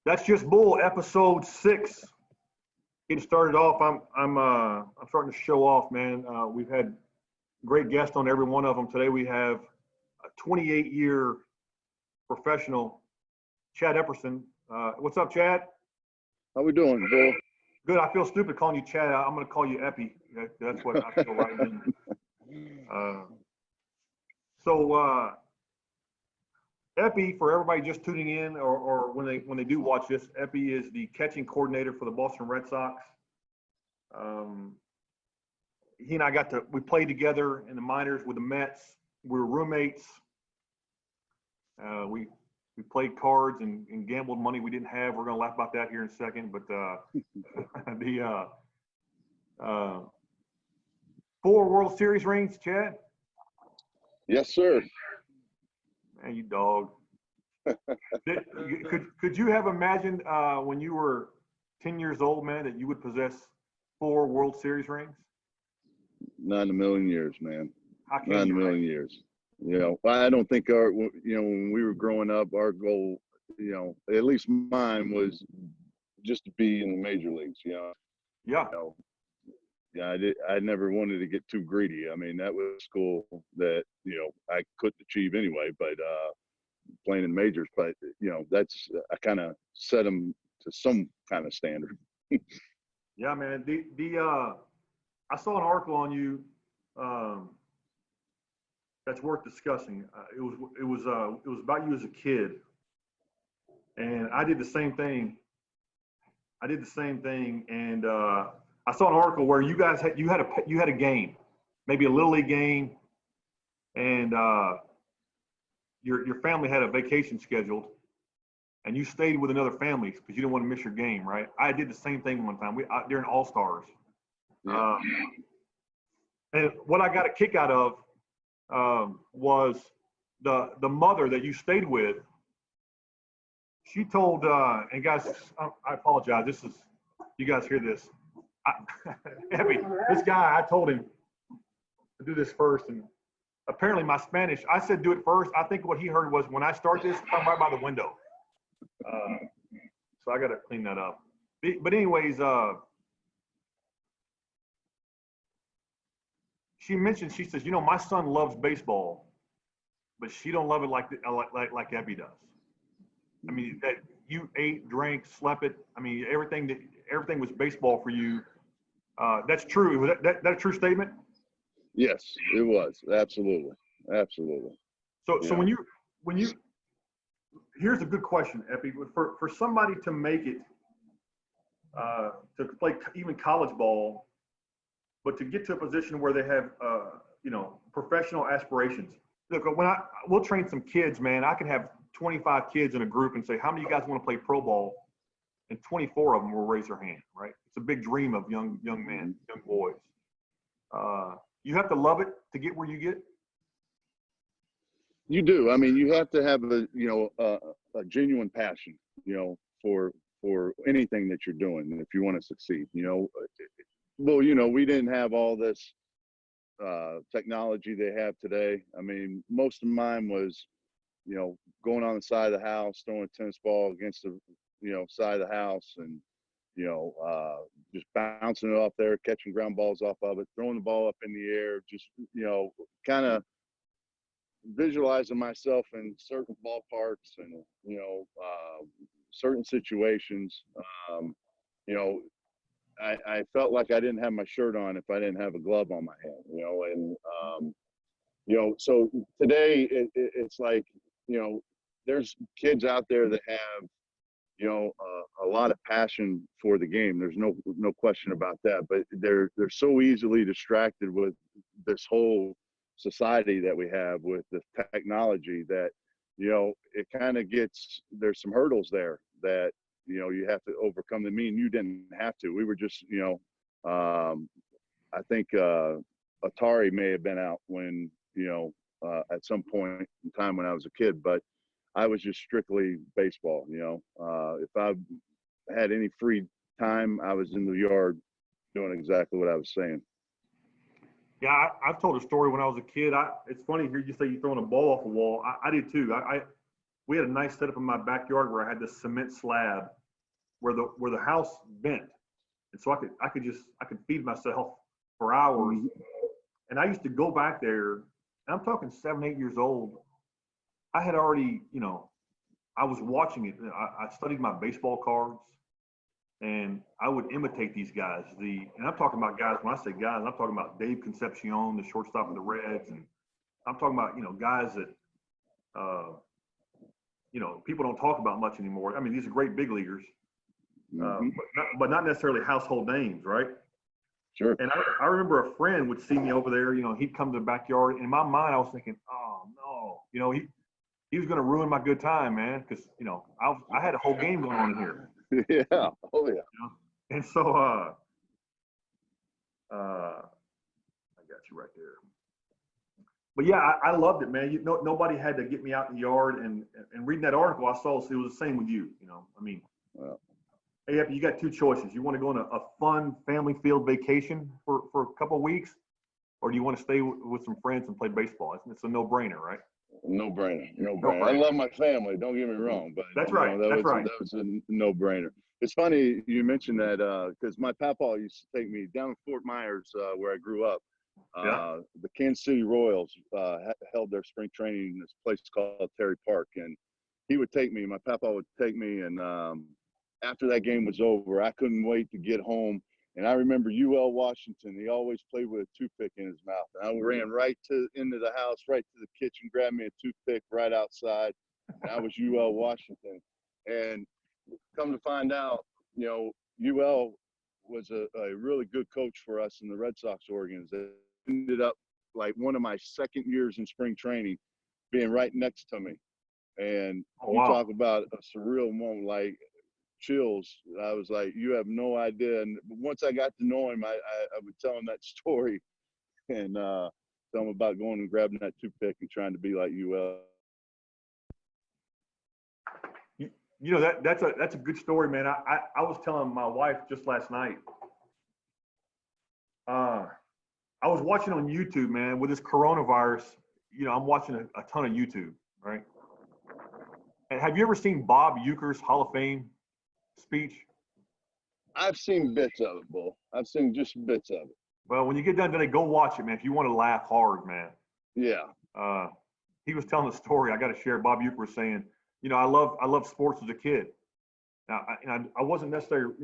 That's Just Bull, episode 6. Getting started off. I'm starting to show off, man. We've had great guests on every one of them. Today we have a 28-year professional, Chad Epperson. What's up, Chad? How we doing, Bill? Good. I feel stupid calling you Chad. I'm going to call you Epi. That's what I feel right now. Epi, for everybody just tuning in, or when they do watch this, Epi is the catching coordinator for the Boston Red Sox. He and I we played together in the minors with the Mets. We were roommates. We played cards and gambled money we didn't have. We're gonna laugh about that here in a second. But the 4 World Series rings, Chad. Yes, sir. Man, you dog. Could you have imagined when you were 10 years old, man, that you would possess 4 World Series rings? Not in a million years, man. Not in a million years. You know, I don't think when we were growing up, our goal, at least mine, was just to be in the major leagues. Yeah. Yeah, I never wanted to get too greedy. I mean, that was a goal that I couldn't achieve anyway. But playing in majors, but that's I kind of set them to some kind of standard. Yeah, man. I saw an article on you that's worth discussing. It was about you as a kid, and I did the same thing. And I saw an article where you guys had a game, maybe a little league game, and your family had a vacation scheduled, and you stayed with another family because you didn't want to miss your game, right? I did the same thing one time. During All Stars, and what I got a kick out of was the mother that you stayed with. She told, and guys, I apologize. This is, you guys hear this? This guy, I told him to do this first, and apparently my Spanish, I said do it first. I think what he heard was, when I start this, come right by the window. So I got to clean that up. But anyways, she says, my son loves baseball, but she don't love it like Abby does. I mean, that you ate, drank, slept it. I mean, everything was baseball for you. That's true. Was that a true statement? Yes, it was. Absolutely. So when you here's a good question, Epi. For somebody to make it to play even college ball, but to get to a position where they have professional aspirations. Look, we'll train some kids, man. I can have 25 kids in a group and say, how many of you guys want to play pro ball? And 24 of them will raise their hand, right? It's a big dream of young men, young boys. You have to love it to get where you get. You do. I mean, you have to have a genuine passion, for anything that you're doing if you want to succeed. Well, we didn't have all this technology they have today. I mean, most of mine was, going on the side of the house, throwing a tennis ball against the, side of the house, and, just bouncing it off there, catching ground balls off of it, throwing the ball up in the air, just, kind of visualizing myself in certain ballparks and, certain situations. I felt like I didn't have my shirt on if I didn't have a glove on my hand, and, so today it's like, there's kids out there that have, a lot of passion for the game. There's no question about that, but they're so easily distracted with this whole society that we have with the technology that, it kind of there's some hurdles there that, you have to overcome. I mean, you didn't have to. We were just, I think Atari may have been out when, at some point in time when I was a kid, but I was just strictly baseball. If I had any free time, I was in the yard doing exactly what I was saying. Yeah, I've told a story when I was a kid. It's funny to hear you say you're throwing a ball off a wall. I did too. we had a nice setup in my backyard where I had this cement slab where the house bent, and so I could feed myself for hours. Mhm. And I used to go back there, and I'm talking 7, 8 years old. I had already, I was watching it. I studied my baseball cards, and I would imitate these guys. And I'm talking about guys. When I say guys, I'm talking about Dave Concepcion, the shortstop of the Reds, and I'm talking about guys that uh, people don't talk about much anymore. I mean, these are great big leaguers, Mhm. but not necessarily household names, right? Sure. And I remember a friend would see me over there. He'd come to the backyard. In my mind, I was thinking, oh no, he was going to ruin my good time, man, because I had a whole game going on in here. Yeah. Oh yeah. And so I got you right there. But yeah, I loved it, man. Nobody had to get me out in the yard, and reading that article, I saw it was the same with you. I mean, Well, hey, you got two choices. You want to go on a fun family field vacation for a couple of weeks, or do you want to stay with some friends and play baseball? It's a no-brainer, right? no brainer. No No brainer. I brainer. love my family. Don't get me wrong, but That's right. That's right. that was a no brainer. It's funny you mentioned that because my papa used to take me down to Fort Myers where I grew up. Yeah. The Kansas City Royals held their spring training in this place called Terry Park, and he would take me. My papa would take me, and after that game was over, I couldn't wait to get home. And I remember UL Washington. He always played with a toothpick in his mouth. And I ran right into the house, right to the kitchen, grabbed me a toothpick right outside. And I was UL Washington. And come to find out, UL was a really good coach for us in the Red Sox organization. Ended up like one of my second years in spring training being right next to me. And Oh, you wow. talk about a surreal moment, like chills. I was like, you have no idea. And once I got to know him, I would tell him that story and tell him about going and grabbing that toothpick and trying to be like you. That's a good story, man. I was telling my wife just last night. I was watching on YouTube, man, with this coronavirus. I'm watching a ton of YouTube, right? And have you ever seen Bob Uecker's Hall of Fame speech? I've seen bits of it, Bull. I've seen just bits of it. Well, when you get done today, go watch it, man. If you want to laugh hard, man. Yeah. He was telling the story. I got to share. Bob Uecker was saying, I love sports as a kid. Now, I wasn't necessarily,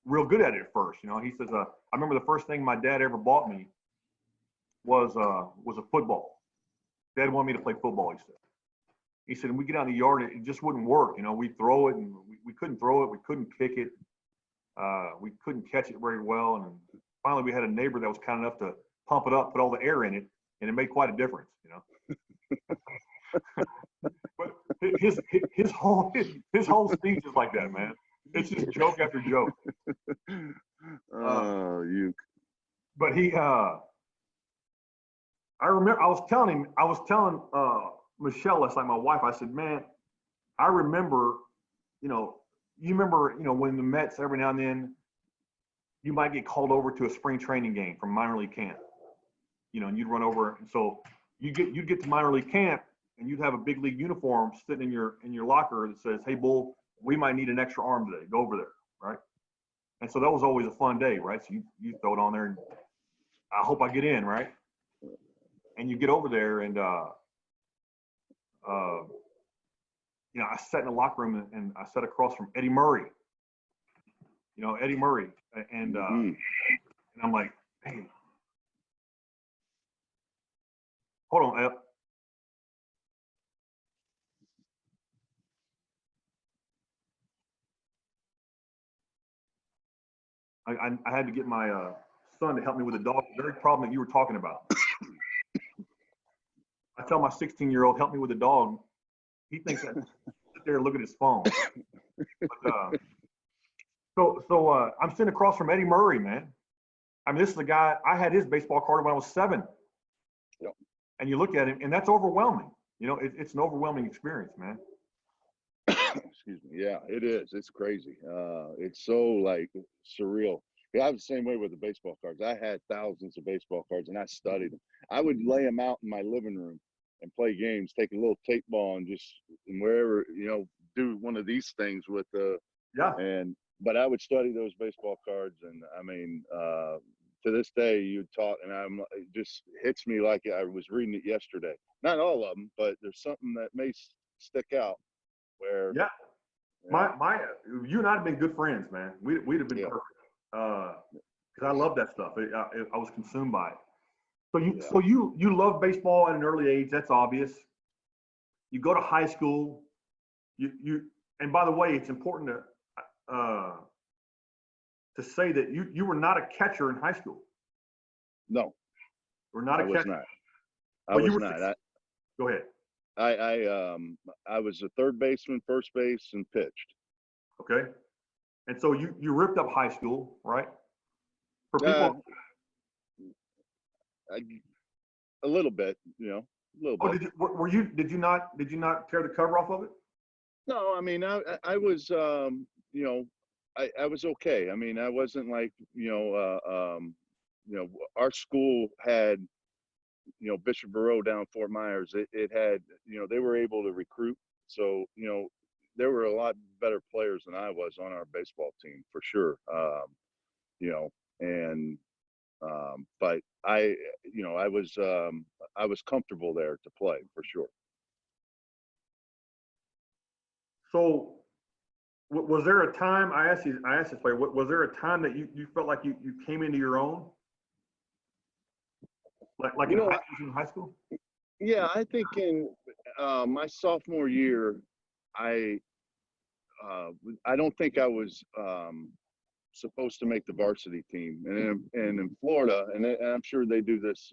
real good at it at first. He says, I remember the first thing my dad ever bought me was a football. Dad wanted me to play football. He said, and we get out in the yard, it just wouldn't work. We'd throw it, and we couldn't throw it. We couldn't kick it. We couldn't catch it very well. And finally, we had a neighbor that was kind enough to pump it up, put all the air in it, and it made quite a difference. But his whole speech is like that, man. It's just joke after joke. You. But I remember I was telling Michelle, that's like my wife. I said, man, I remember, you remember, when the Mets every now and then, you might get called over to a spring training game from minor league camp, and you'd run over, and so you'd get to minor league camp, and you'd have a big league uniform sitting in your locker that says, "Hey, Bull, we might need an extra arm today. Go over there," right? And so that was always a fun day, right? So you throw it on there, and I hope I get in, right? And you get over there, and I sat in the locker room, and I sat across from Eddie Murray. Eddie Murray, and I'm like, hey, hold on, Ep. I had to get my son to help me with the dog. The very problem that you were talking about. I tell my 16-year-old, help me with the dog. He thinks I sit there and look at his phone. But, so I'm sitting across from Eddie Murray, man. I mean, this is the guy, I had his baseball card when I was 7. Yep. And you look at him, and that's overwhelming. It's an overwhelming experience, man. Excuse me. Yeah, it is. It's crazy. It's so like surreal. Yeah, I was the same way with the baseball cards. I had thousands of baseball cards, and I studied them. I would lay them out in my living room and play games, take a little tape ball and just and wherever, do one of these things with Yeah. but I would study those baseball cards, and I mean, to this day, you talk, and it just hits me like I was reading it yesterday. Not all of them, but there's something that may stick out where. Yeah. You and I have been good friends, man. We'd have been Yeah. perfect. Because I love that stuff. I was consumed by it. So you love baseball at an early age. That's obvious. You go to high school. And by the way, it's important to say that you were not a catcher in high school. No, We're not a was catcher. not. I But was not. Go ahead. I was a third baseman, first base, and pitched. Okay. And so you ripped up high school, right? For people. A little bit, a little bit. Did you not tear the cover off of it? No, I mean, I was, I was okay. I mean, I wasn't like, our school had, Bishop Barreau down Fort Myers. It had, they were able to recruit. So, there were a lot better players than I was on our baseball team for sure. But I was comfortable there to play for sure. So was there a time, I asked this way, was there a time that you felt like you came into your own? Like in high school? Yeah, I think in my sophomore year, I don't think I was supposed to make the varsity team, and in Florida, and I'm sure they do this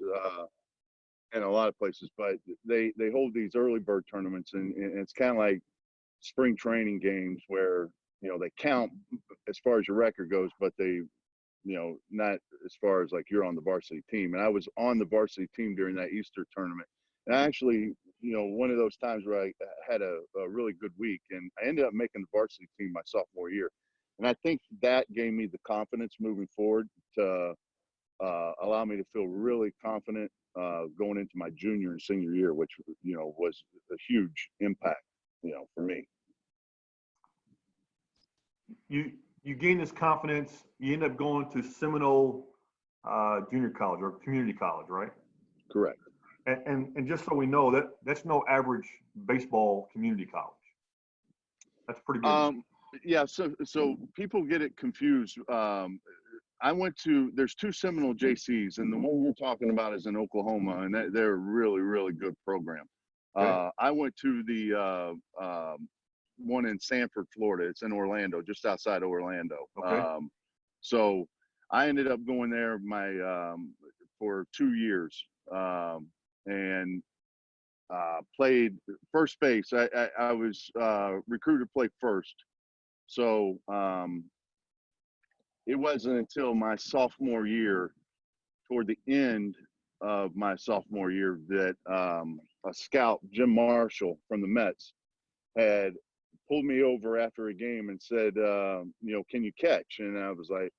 in a lot of places, but they hold these early bird tournaments, and it's kind of like spring training games where they count as far as your record goes, but they not as far as like you're on the varsity team. And I was on the varsity team during that Easter tournament, and I actually one of those times where I had a really good week, and I ended up making the varsity team my sophomore year. And I think that gave me the confidence moving forward to allow me to feel really confident going into my junior and senior year, which was a huge impact for me. You gain this confidence. You end up going to Seminole Junior College or community college, right? Correct. And just so we know, that's no average baseball community college. That's pretty good. Yeah, so people get it confused. I went to, there's two Seminole JCs, and the one you're talking about is in Oklahoma, and they're a really, really good program. Okay. I went to the one in Sanford, Florida. It's in Orlando, just outside Orlando. Okay. So I ended up going there for 2 years and played first base. I was recruited to play first. So it wasn't until my sophomore year, toward the end of my sophomore year, that a scout, Jim Marshall from the Mets, had pulled me over after a game and said, can you catch? And I was like,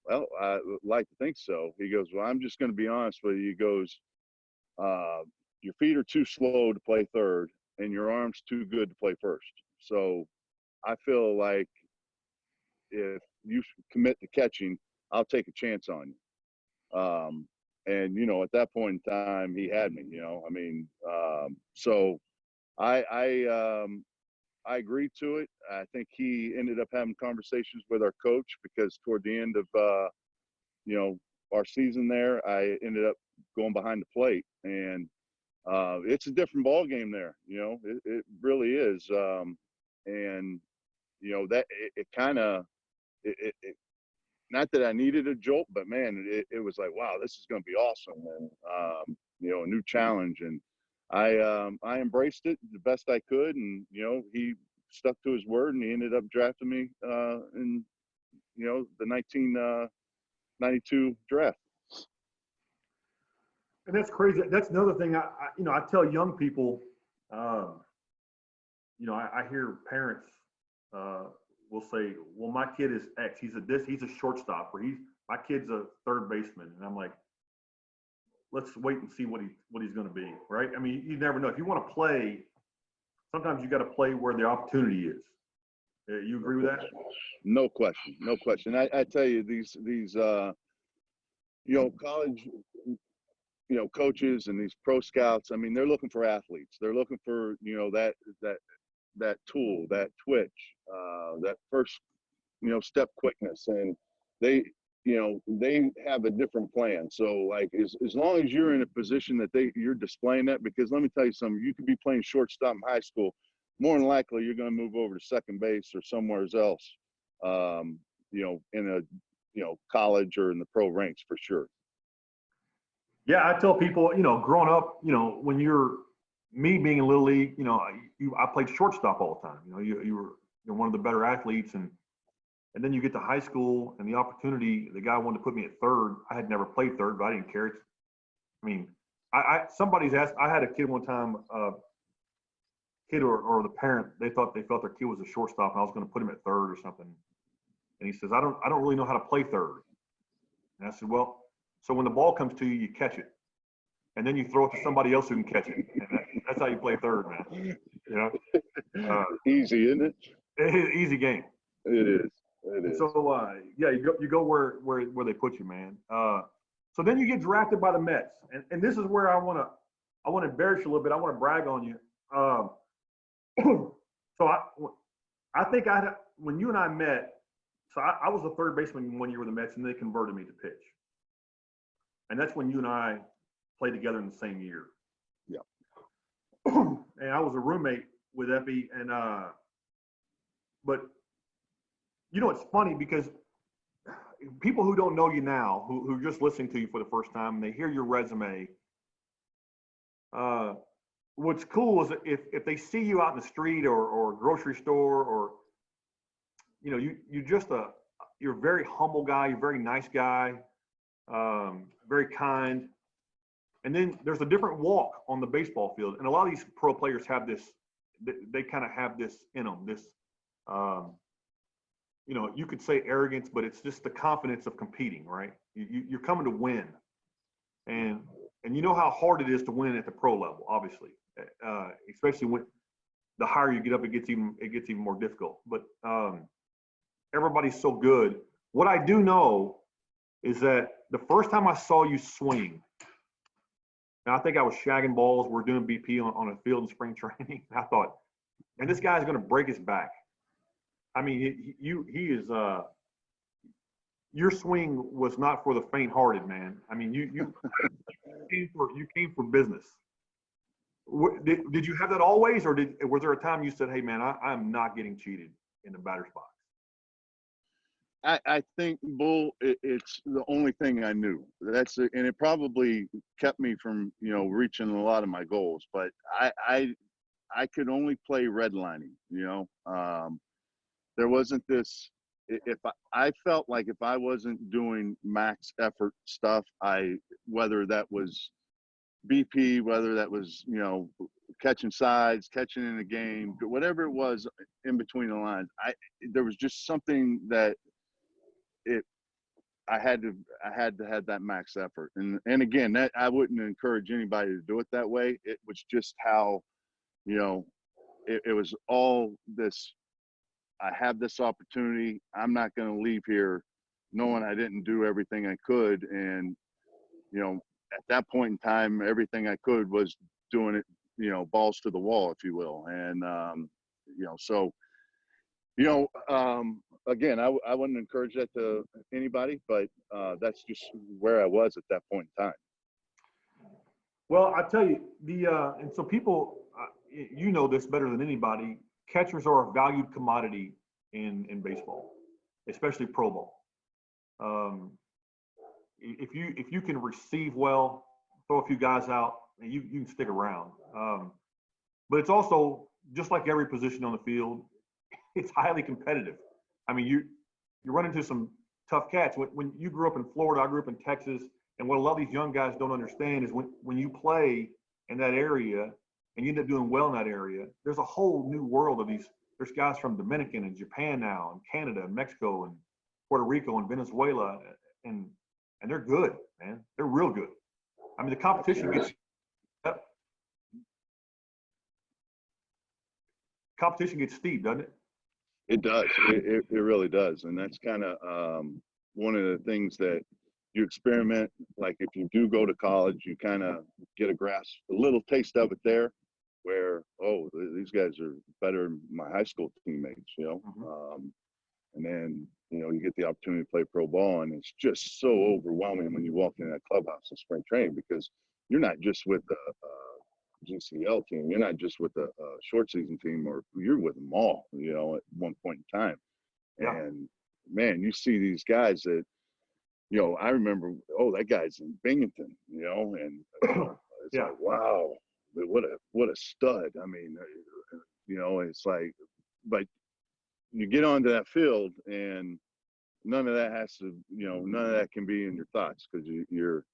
well, I would like to think so. He goes, well, I'm just going to be honest with you. He goes, your feet are too slow to play third and your arm's too good to play first. So I feel like if you commit to catching, I'll take a chance on you. And, at that point in time, he had me, so I agreed to it. I think he ended up having conversations with our coach, because toward the end of, our season there, I ended up going behind the plate, and it's a different ball game there. It really is. And that it kind of, not that I needed a jolt, but man, it was like, wow, this is going to be awesome. And, a new challenge. And I embraced it the best I could. And, he stuck to his word, and he ended up drafting me in, the 1992 draft. And that's crazy. That's another thing I tell young people, I hear parents will say, well, my kid is X. He's a shortstop, or my kid's a third baseman. And I'm like, let's wait and see what he's going to be, right? I mean, you never know. If you want to play, sometimes you got to play where the opportunity is. You agree with that? No question, no question. I tell you, these college coaches and these pro scouts. I mean, they're looking for athletes. They're looking for that tool, that twitch, that first step quickness, and they they have a different plan. So like as long as you're in a position that you're displaying that, because let me tell you something, you could be playing shortstop in high school, more than likely you're going to move over to second base or somewhere else, in a college or in the pro ranks for sure. Yeah, I tell people, growing up, when me being in Little League, I played shortstop all the time. You're one of the better athletes, and then you get to high school and the opportunity, the guy wanted to put me at third. I had never played third, but I didn't care. Somebody's asked, I had a kid one time, kid or the parent, they felt their kid was a shortstop and I was going to put him at third or something. And he says, I don't really know how to play third. And I said, well, so when the ball comes to you, you catch it. And then you throw it to somebody else who can catch it. And that's how you play third, man. Easy, isn't it? Easy game. It is. It is. So yeah, you go where they put you, man. So then you get drafted by the Mets, and this is where I want to embarrass you a little bit. I want to brag on you. So I think when you and I met, so I was a third baseman one year with the Mets, and they converted me to pitch, and that's when you and I played together in the same year. Yeah. And I was a roommate with Epi, and but it's funny because people who don't know you now, who are just listening to you for the first time, and they hear your resume, what's cool is if they see you out in the street or grocery store, or you're a very humble guy, you're a very nice guy, very kind. And then there's a different walk on the baseball field, and a lot of these pro players have this. They kind of have this in them. This, you could say arrogance, but it's just the confidence of competing, right? You're coming to win, and you know how hard it is to win at the pro level, obviously, especially when the higher you get up, it gets even more difficult. But everybody's so good. What I do know is that the first time I saw you swing, and I think I was shagging balls. We're doing BP on a field in spring training. I thought, and this guy's going to break his back. I mean, he is. Your swing was not for the faint-hearted, man. I mean, you came for business. Did you have that always, or was there a time you said, "Hey, man, I'm not getting cheated in the batter's box"? I think, Bull, it's the only thing I knew. And it probably kept me from, reaching a lot of my goals. But I could only play redlining. There wasn't this. If I felt like if I wasn't doing max effort stuff, whether that was BP, whether that was catching sides, catching in a game, whatever it was in between the lines, there was just something that. I had to have that max effort, and again, that I wouldn't encourage anybody to do it that way. It was just how, it was all this. I have this opportunity. I'm not going to leave here knowing I didn't do everything I could, and at that point in time, everything I could was doing it, balls to the wall, if you will, and so. Again, I wouldn't encourage that to anybody, but that's just where I was at that point in time. Well, I tell you, and so people, this better than anybody. Catchers are a valued commodity in baseball, especially pro ball. If you can receive well, throw a few guys out, and you can stick around. But it's also just like every position on the field. It's highly competitive. I mean, you run into some tough cats. When you grew up in Florida, I grew up in Texas, and what a lot of these young guys don't understand is when you play in that area and you end up doing well in that area, there's a whole new world of these. There's guys from Dominican and Japan now, and Canada and Mexico and Puerto Rico and Venezuela, and they're good, man. They're real good. I mean, the competition gets steep, doesn't it? It does. It really does. And that's kind of one of the things that you experiment. Like if you do go to college, you kind of get a grasp, a little taste of it there, where, oh, these guys are better than my high school teammates, you know. And then, you know, you get the opportunity to play pro ball, and it's just so overwhelming when you walk in that clubhouse in spring training, because you're not just with the GCL team, you're not just with the short season team, or you're with them all, you know, at one point in time. Yeah. And man, you see these guys that, you know, I remember, oh, that guy's in Binghamton, you know, and you know, it's Yeah. like, wow, what a stud. I mean, you know, it's like, but you get onto that field and none of that has to, you know, none of that can be in your thoughts, because you're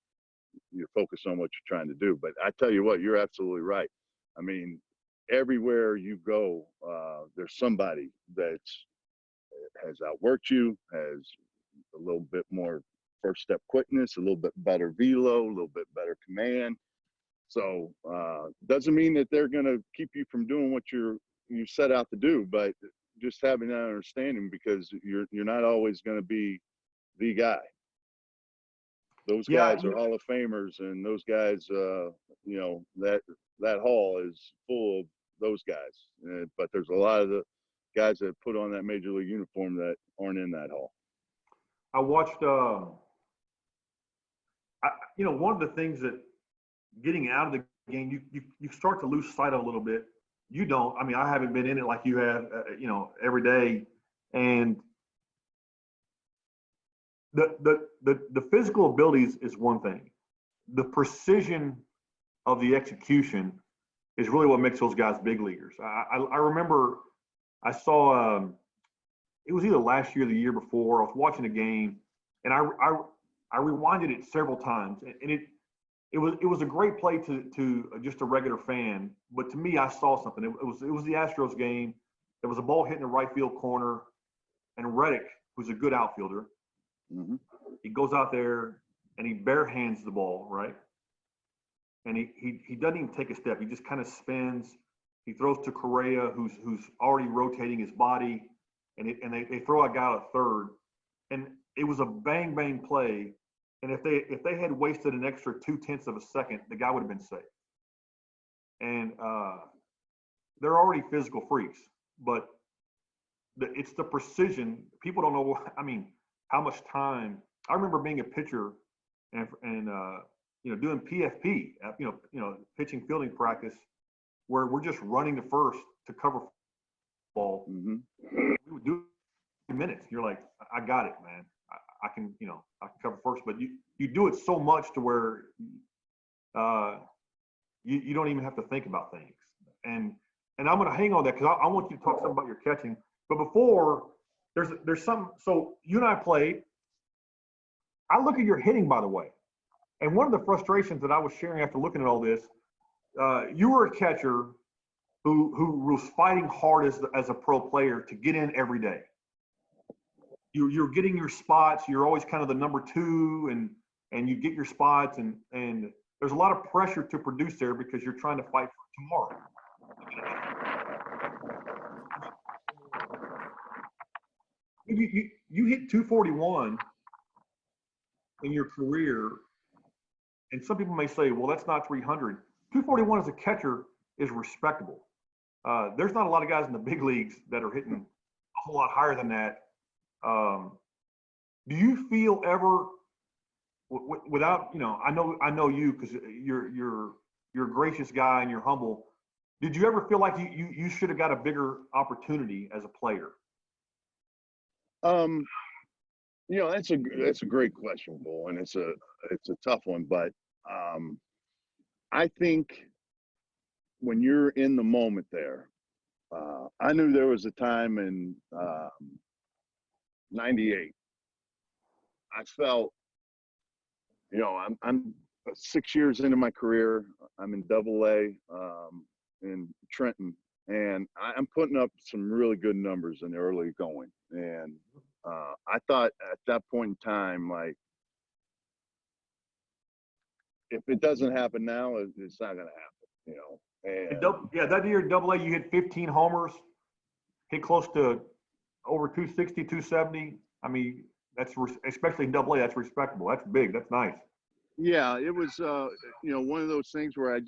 focused on what you're trying to do. But I tell you what, you're absolutely right. I mean, everywhere you go, there's somebody that has outworked you, has a little bit more first step quickness, a little bit better velo, a little bit better command. So doesn't mean that they're going to keep you from doing what you set out to do, but just having that understanding, because you're not always going to be the guy. Those guys are Hall of Famers, and those guys, you know, that hall is full of those guys. But there's a lot of the guys that put on that major league uniform that aren't in that hall. I watched, you know, one of the things that getting out of the game, you start to lose sight of a little bit. You don't. I mean, I haven't been in it like you have, you know, every day, and the physical abilities is one thing. The precision of the execution is really what makes those guys big leaguers. I remember I saw it was either last year or the year before. I was watching a game, and I rewinded it several times, and it was a great play to just a regular fan, but to me, I saw something. It was the Astros game. There was a ball hitting the right field corner, and Reddick, who's a good outfielder, he goes out there and he bare hands the ball, right? And he doesn't even take a step. He just kind of spins. He throws to Correa, who's already rotating his body, and they throw a guy out at third, and it was a bang bang play. And if they had wasted an extra 0.2 of a second, the guy would have been safe. And they're already physical freaks, but it's the precision. People don't know. I mean, how much time. I remember being a pitcher and you know, doing PFP, you know, pitching fielding practice, where we're just running to first to cover ball. We would do it in minutes. You're like, I got it, man. I can, you know, I can cover first, but you do it so much to where you don't even have to think about things. And I'm going to hang on that, because I want you to talk something about your catching. But before, there's some. So you and I played. I look at your hitting, by the way, and one of the frustrations that I was sharing after looking at all this, you were a catcher who was fighting hard as a pro player to get in every day. You're getting your spots. You're always kind of the number two, and you get your spots, and there's a lot of pressure to produce there because you're trying to fight for tomorrow. You hit 241 in your career, and some people may say, well, that's not 300. 241 as a catcher is respectable. There's not a lot of guys in the big leagues that are hitting a whole lot higher than that. Do you feel ever, without, you know, I know you, because you're a gracious guy and you're humble. Did you ever feel like you should have got a bigger opportunity as a player? You know, that's a great question, Bull, and it's a tough one. But I think when you're in the moment there, I knew there was a time in '98. I felt, you know, I'm 6 years into my career. I'm in Double-A in Trenton, and I'm putting up some really good numbers in the early going. And I thought at that point in time, like, if it doesn't happen now, it's not going to happen, you know. And Yeah, that year in Double A, you hit 15 homers, hit close to over 260, 270. I mean, especially in Double A, that's respectable. That's big. That's nice. yeah, it was, you know, one of those things where I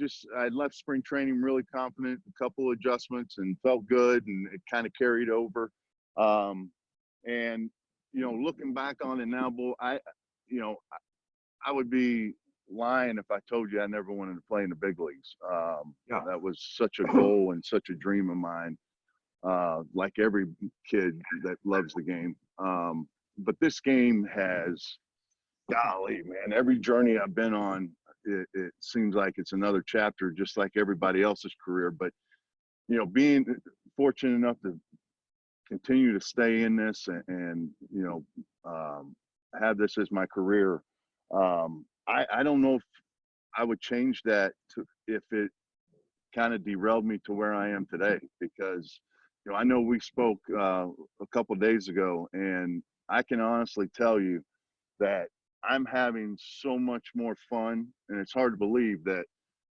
left spring training really confident, a couple adjustments, and felt good, and it kind of carried over. And you know, looking back on it now, boy, you know, I would be lying if I told you I never wanted to play in the big leagues. Yeah. That was such a goal and such a dream of mine, like every kid that loves the game. But this game has, golly, man, every journey I've been on, it seems like it's another chapter, just like everybody else's career. But, you know, being fortunate enough to continue to stay in this and you know, have this as my career, I don't know if I would change that if it kind of derailed me to where I am today, because, you know, I know we spoke a couple of days ago, and I can honestly tell you that I'm having so much more fun, and it's hard to believe that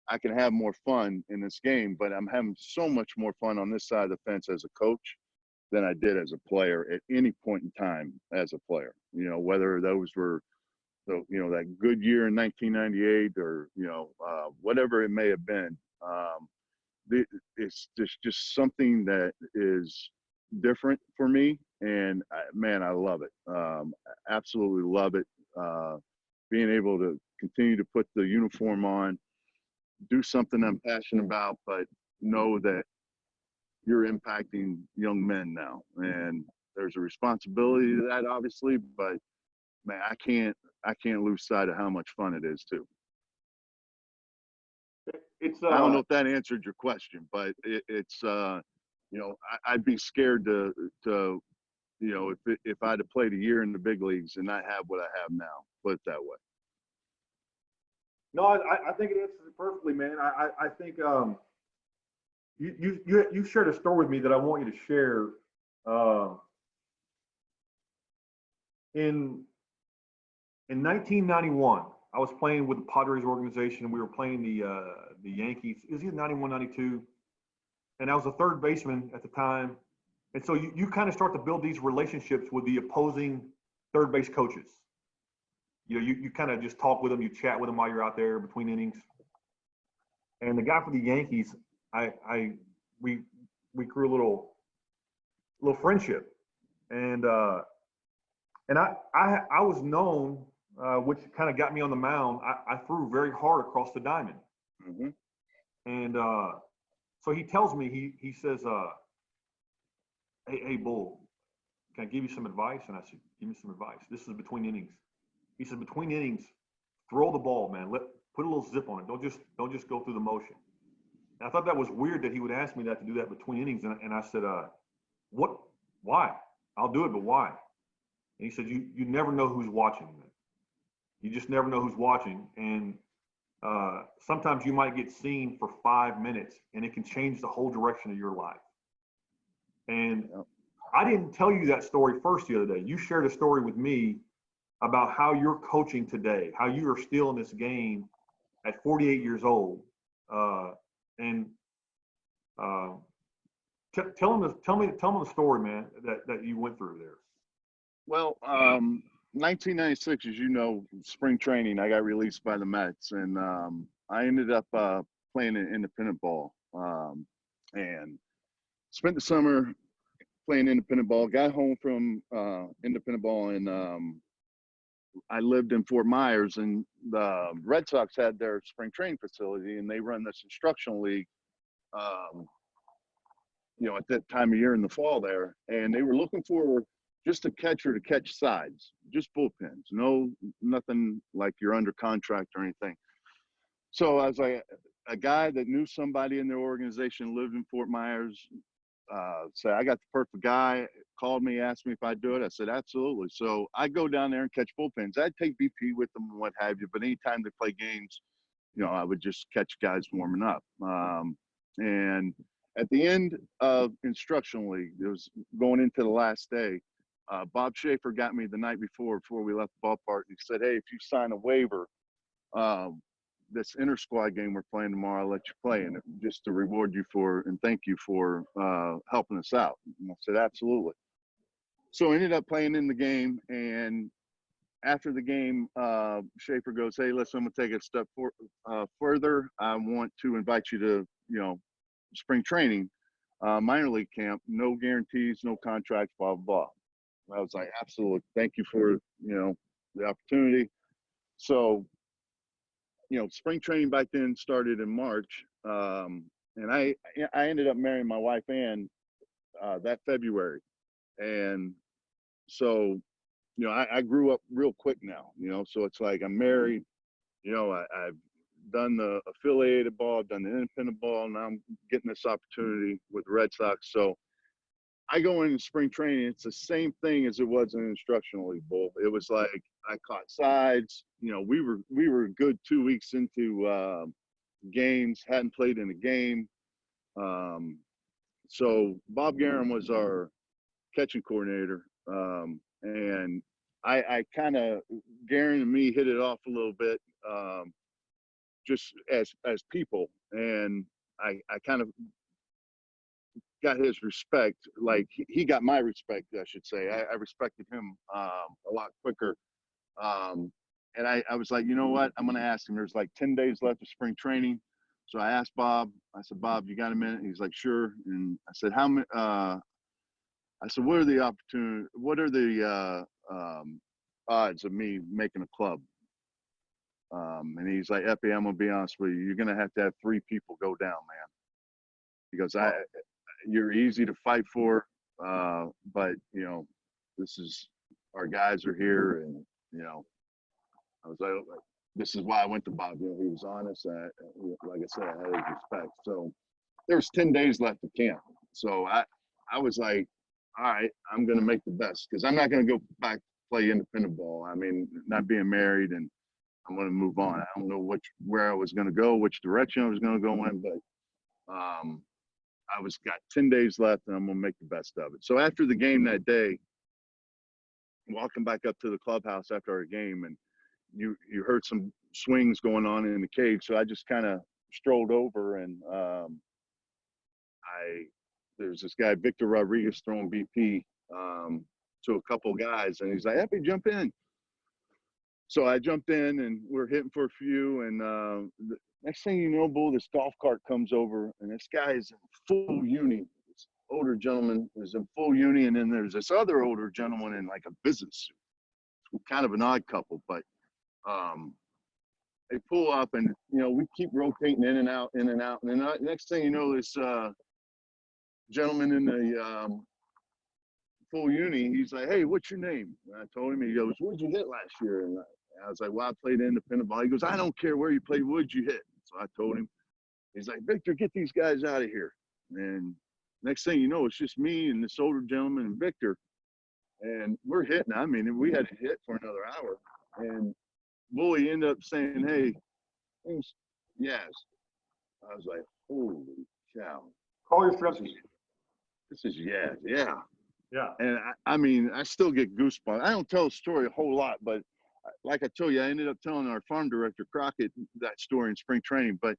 I can have more fun in this game, but I'm having so much more fun on this side of the fence as a coach than I did as a player at any point in time as a player. You know, whether those were, you know, that good year in 1998 or, you know, whatever it may have been. It's just something that is different for me, and man, I love it. Absolutely love it. Being able to continue to put the uniform on, do something I'm passionate about, but know that you're impacting young men now, and there's a responsibility to that, obviously. But man, I can't lose sight of how much fun it is too. It's I don't know if that answered your question, but it's you know, I'd be scared to you know, if I'd have played a year in the big leagues and not have what I have now. Put it that way. No, I think it answers it perfectly, man. I think you shared a story with me that I want you to share. In 1991, I was playing with the Padres organization, and we were playing the Yankees. It was either 91, 92, and I was a third baseman at the time. And so you kind of start to build these relationships with the opposing third base coaches. You know, you kind of just talk with them, you chat with them while you're out there between innings. And the guy for the Yankees, we grew a little friendship, and I was known, which kind of got me on the mound. I threw very hard across the diamond, Mm-hmm. and so he tells me, he says, hey Bull, can I give you some advice? And I said, give me some advice. This is between innings. He said, between innings, throw the ball, man. Put a little zip on it. Don't just go through the motion. And I thought that was weird that he would ask me that, to do that between innings. And I said, what? Why? I'll do it, but why? And he said, you never know who's watching. Man. You just never know who's watching. And sometimes you might get seen for 5 minutes, and it can change the whole direction of your life. And I didn't tell you that story first the other day. You shared a story with me about how you're coaching today, how you are still in this game at 48 years old. And tell them the story, man, that you went through there. Well, 1996, as you know, spring training, I got released by the Mets, and I ended up playing in independent ball, and spent the summer playing independent ball. Got home from independent ball, and I lived in Fort Myers, and the Red Sox had their spring training facility, and they run this instructional league, you know, at that time of year in the fall there, and they were looking for just a catcher to catch sides, just bullpens, nothing like you're under contract or anything. So I was like, a guy that knew somebody in their organization, lived in Fort Myers, said, I got the perfect guy, called me, asked me if I'd do it. I said, absolutely. So I go down there and catch bullpens. I'd take BP with them and what have you, but anytime they play games, you know, I would just catch guys warming up. And at the end of instructional league, it was going into the last day, Bob Schaefer got me the night before we left the ballpark. He said, hey, if you sign a waiver, this inter squad game we're playing tomorrow, I'll let you play in it just to reward you for and thank you for helping us out. And I said, absolutely. So I ended up playing in the game, and after the game, Schaefer goes, hey, listen, I'm going to take it a step further. I want to invite you to, spring training, minor league camp, no guarantees, no contracts, blah, blah, blah. I was like, absolutely. Thank you for, the opportunity. So, spring training back then started in March. And I ended up marrying my wife, Ann, that February. And so, I grew up real quick now, so it's like I'm married, I've done the affiliated ball, I've done the independent ball, now I'm getting this opportunity with the Red Sox. So I go into spring training, it's the same thing as it was in instructional league, Bull. It was like I caught sides, we were a good 2 weeks into games, hadn't played in a game. So Bob Guerin was our catching coordinator. And I kind of, Guerin and me hit it off a little bit, just as people. And I kind of got his respect, like he got my respect, I should say. I respected him a lot quicker. And I was like, you know what? I'm going to ask him. There's like 10 days left of spring training. So I asked Bob, I said, Bob, you got a minute? He's like, sure. And I said, how many, I said, what are the odds of me making a club? And he's like, Epi, I'm gonna be honest with you. You're gonna have to have 3 people go down, man. Because you're easy to fight for, but this is our guys are here, and I was like, this is why I went to Bob. He was honest. Like I said, I had his respect. So there was 10 days left of camp. So I was like, all right, I'm going to make the best, because I'm not going to go back to play independent ball. I mean, not being married, and I'm going to move on. I don't know where I was going to go, which direction I was going to go in, but I got 10 days left, and I'm going to make the best of it. So after the game that day, walking back up to the clubhouse after our game, and you heard some swings going on in the cage. So I just kind of strolled over, and there's this guy, Victor Rodriguez, throwing BP to a couple guys, and he's like, Epi, jump in. So I jumped in, and we're hitting for a few, and the next thing you know, Bull, this golf cart comes over, and this guy is in full uni. This older gentleman is in full uni, and then there's this other older gentleman in like a business suit. Kind of an odd couple, but they pull up, and we keep rotating in and out, and then the next thing you know, this gentleman in the full uni, he's like, hey, what's your name? And I told him. He goes, what'd you hit last year? And I was like, well, I played independent ball. He goes, I don't care where you played, what'd you hit? So I told him. He's like, Victor, get these guys out of here. And next thing you know, it's just me and this older gentleman and Victor, and we're hitting. I mean, we had to hit for another hour, and Bully ended up saying, hey, yes. I was like, holy cow. Call your friends. This is yeah. Yeah. And I mean, I still get goosebumps. I don't tell the story a whole lot, but like I told you, I ended up telling our farm director, Crockett, that story in spring training. But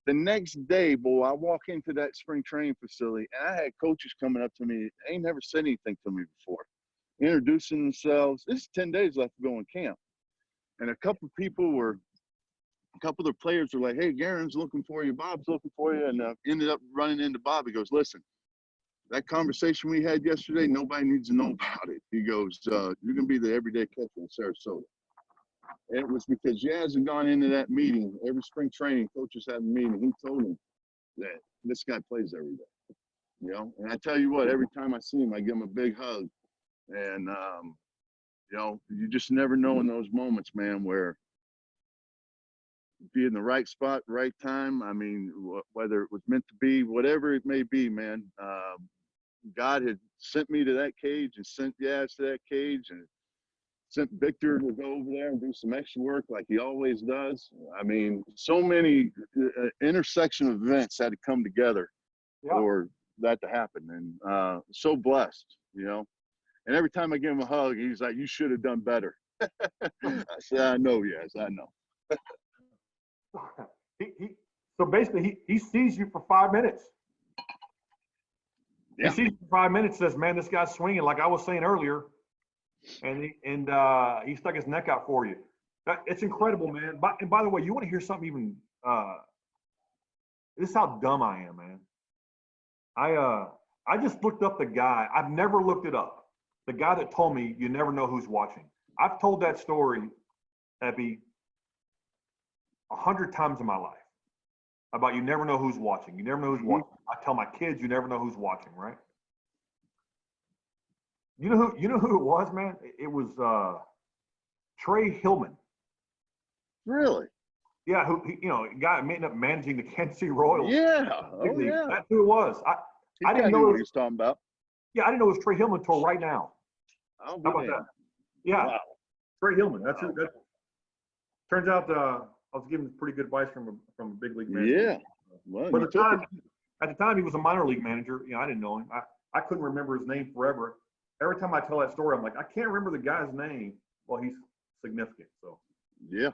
the next day, boy, I walk into that spring training facility, and I had coaches coming up to me. They ain't never said anything to me before, introducing themselves. This is 10 days left to go in camp. And a couple of the players were like, hey, Guerin's looking for you, Bob's looking for you, and ended up running into Bob. He goes, listen, that conversation we had yesterday, nobody needs to know about it. He goes, you're going to be the everyday catcher in Sarasota. And it was because Yaz had gone into that meeting. Every spring training, coaches had a meeting. He told him that this guy plays every day, And I tell you what, every time I see him, I give him a big hug. And, you just never know in those moments, man, where be in the right spot, right time. I mean, whether it was meant to be, whatever it may be, man. God had sent me to that cage and sent Yaz to that cage and sent Victor to go over there and do some extra work like he always does. I mean, so many intersection of events had to come together for that to happen. And so blessed, And every time I give him a hug, he's like, you should have done better. I said, I know, yes, I know. he so basically he sees you for 5 minutes. He Yeah. sees you for 5 minutes, says, "Man, this guy's swinging," like I was saying earlier, and he stuck his neck out for you. It's incredible, man. And by the way, you want to hear something even? This is how dumb I am, man. I just looked up the guy. I've never looked it up. The guy that told me you never know who's watching. I've told that story, Epi, 100 times in my life about you never know who's watching. You never know who's watching. I tell my kids you never know who's watching, right? You know who it was, man? It was Trey Hillman. Really? Yeah, guy ended up managing the Kansas City Royals. Yeah. Oh, yeah. That's who it was. I didn't know what he's talking about. Yeah, I didn't know it was Trey Hillman until right now. Oh, how about that? Yeah, wow. Trey Hillman. That's who. That turns out I was given pretty good advice from a big league manager. Yeah. Well, but at the time he was a minor league manager. I didn't know him. I couldn't remember his name forever. Every time I tell that story, I'm like, I can't remember the guy's name. Well, he's significant. So yeah.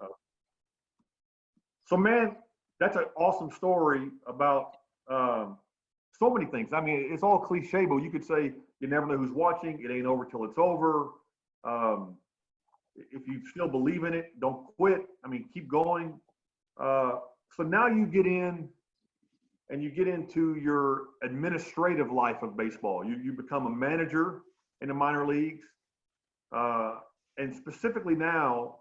So man, that's an awesome story about so many things. I mean, it's all cliche, but you could say you never know who's watching. It ain't over till it's over. If you still believe in it, don't quit. I mean, keep going. So now you get in and you get into your administrative life of baseball. You become a manager in the minor leagues. And specifically now,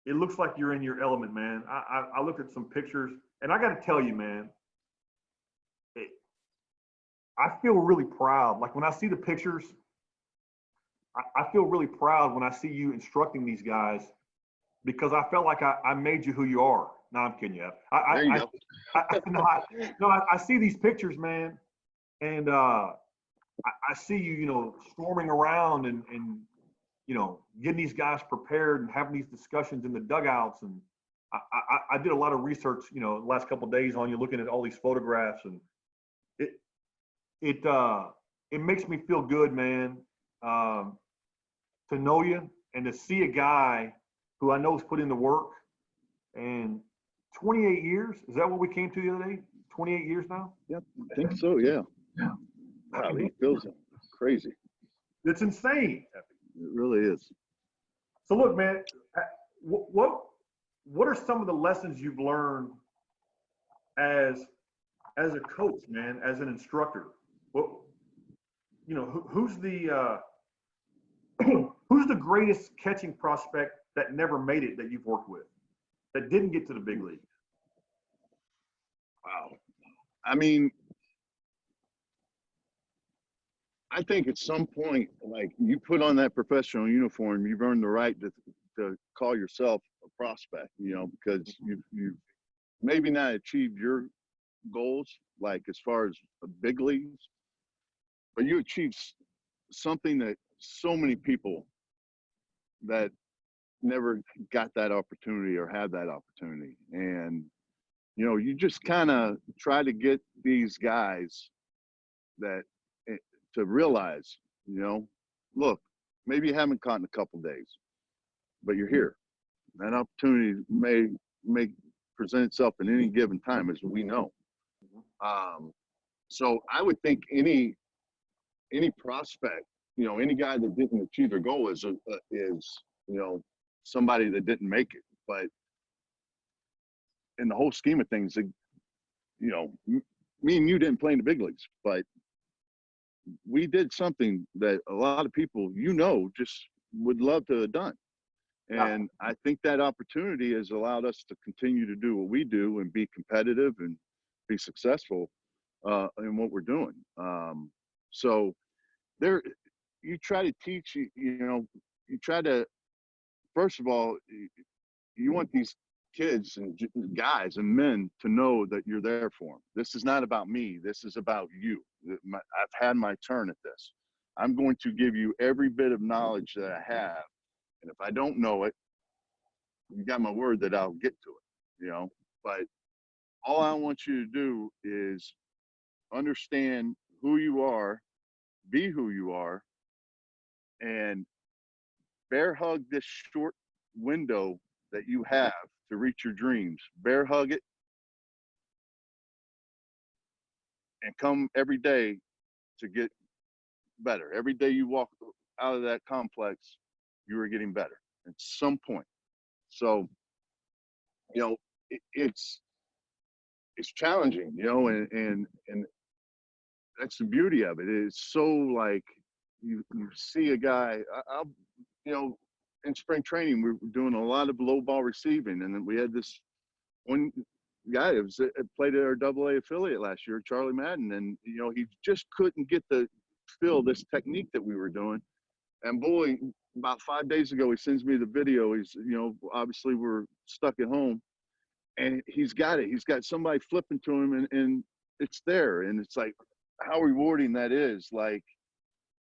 it looks like you're in your element, man. I looked at some pictures, and I got to tell you, man, I feel really proud. Like when I see the pictures, I feel really proud when I see you instructing these guys because I felt like I made you who you are. No, I'm kidding you. There you go. I see these pictures, man, and I see you, storming around and getting these guys prepared and having these discussions in the dugouts. And I did a lot of research, the last couple of days on you, looking at all these photographs, and it makes me feel good, man, to know you and to see a guy who I know has put in the work. And 28 years, is that what we came to the other day? 28 years now? Yep, I think so, yeah. Yeah. Wow, it feels crazy. It's insane. It really is. So look, man, what are some of the lessons you've learned as a coach, man, as an instructor? Who's the who's the greatest catching prospect that never made it that you've worked with, that didn't get to the big league? Wow. I mean, I think at some point, like, you put on that professional uniform, you've earned the right to call yourself a prospect, because you've maybe not achieved your goals, like as far as the big leagues, but you achieved something that so many people that never got that opportunity or had that opportunity. And, you just kind of try to get these guys to realize, look, maybe you haven't caught in a couple days, but you're here. That opportunity may present itself at any given time, as we know. So I would think any prospect, any guy that didn't achieve their goal is somebody that didn't make it. But in the whole scheme of things, me and you didn't play in the big leagues, but we did something that a lot of people, just would love to have done. And I think that opportunity has allowed us to continue to do what we do and be competitive and be successful in what we're doing. So you try to teach, you try to, first of all, you want these kids and guys and men to know that you're there for them. This is not about me. This is about you. I've had my turn at this. I'm going to give you every bit of knowledge that I have. And if I don't know it, you got my word that I'll get to it, but all I want you to do is understand who you are, be who you are, and bear hug this short window that you have to reach your dreams, bear hug it, and come every day to get better. Every day you walk out of that complex, you are getting better at some point. So, you know, it's challenging, you know, and that's the beauty of it. It's so like you see a guy. I'll, you know, in spring training we were doing a lot of low ball receiving, and then we had this one guy that played at our AA affiliate last year, Charlie Madden, and you know he just couldn't get the feel this technique that we were doing. And boy, about 5 days ago, he sends me the video. He's, you know, obviously we're stuck at home, and he's got it. He's got somebody flipping to him, and it's there. And it's like how rewarding that is. Like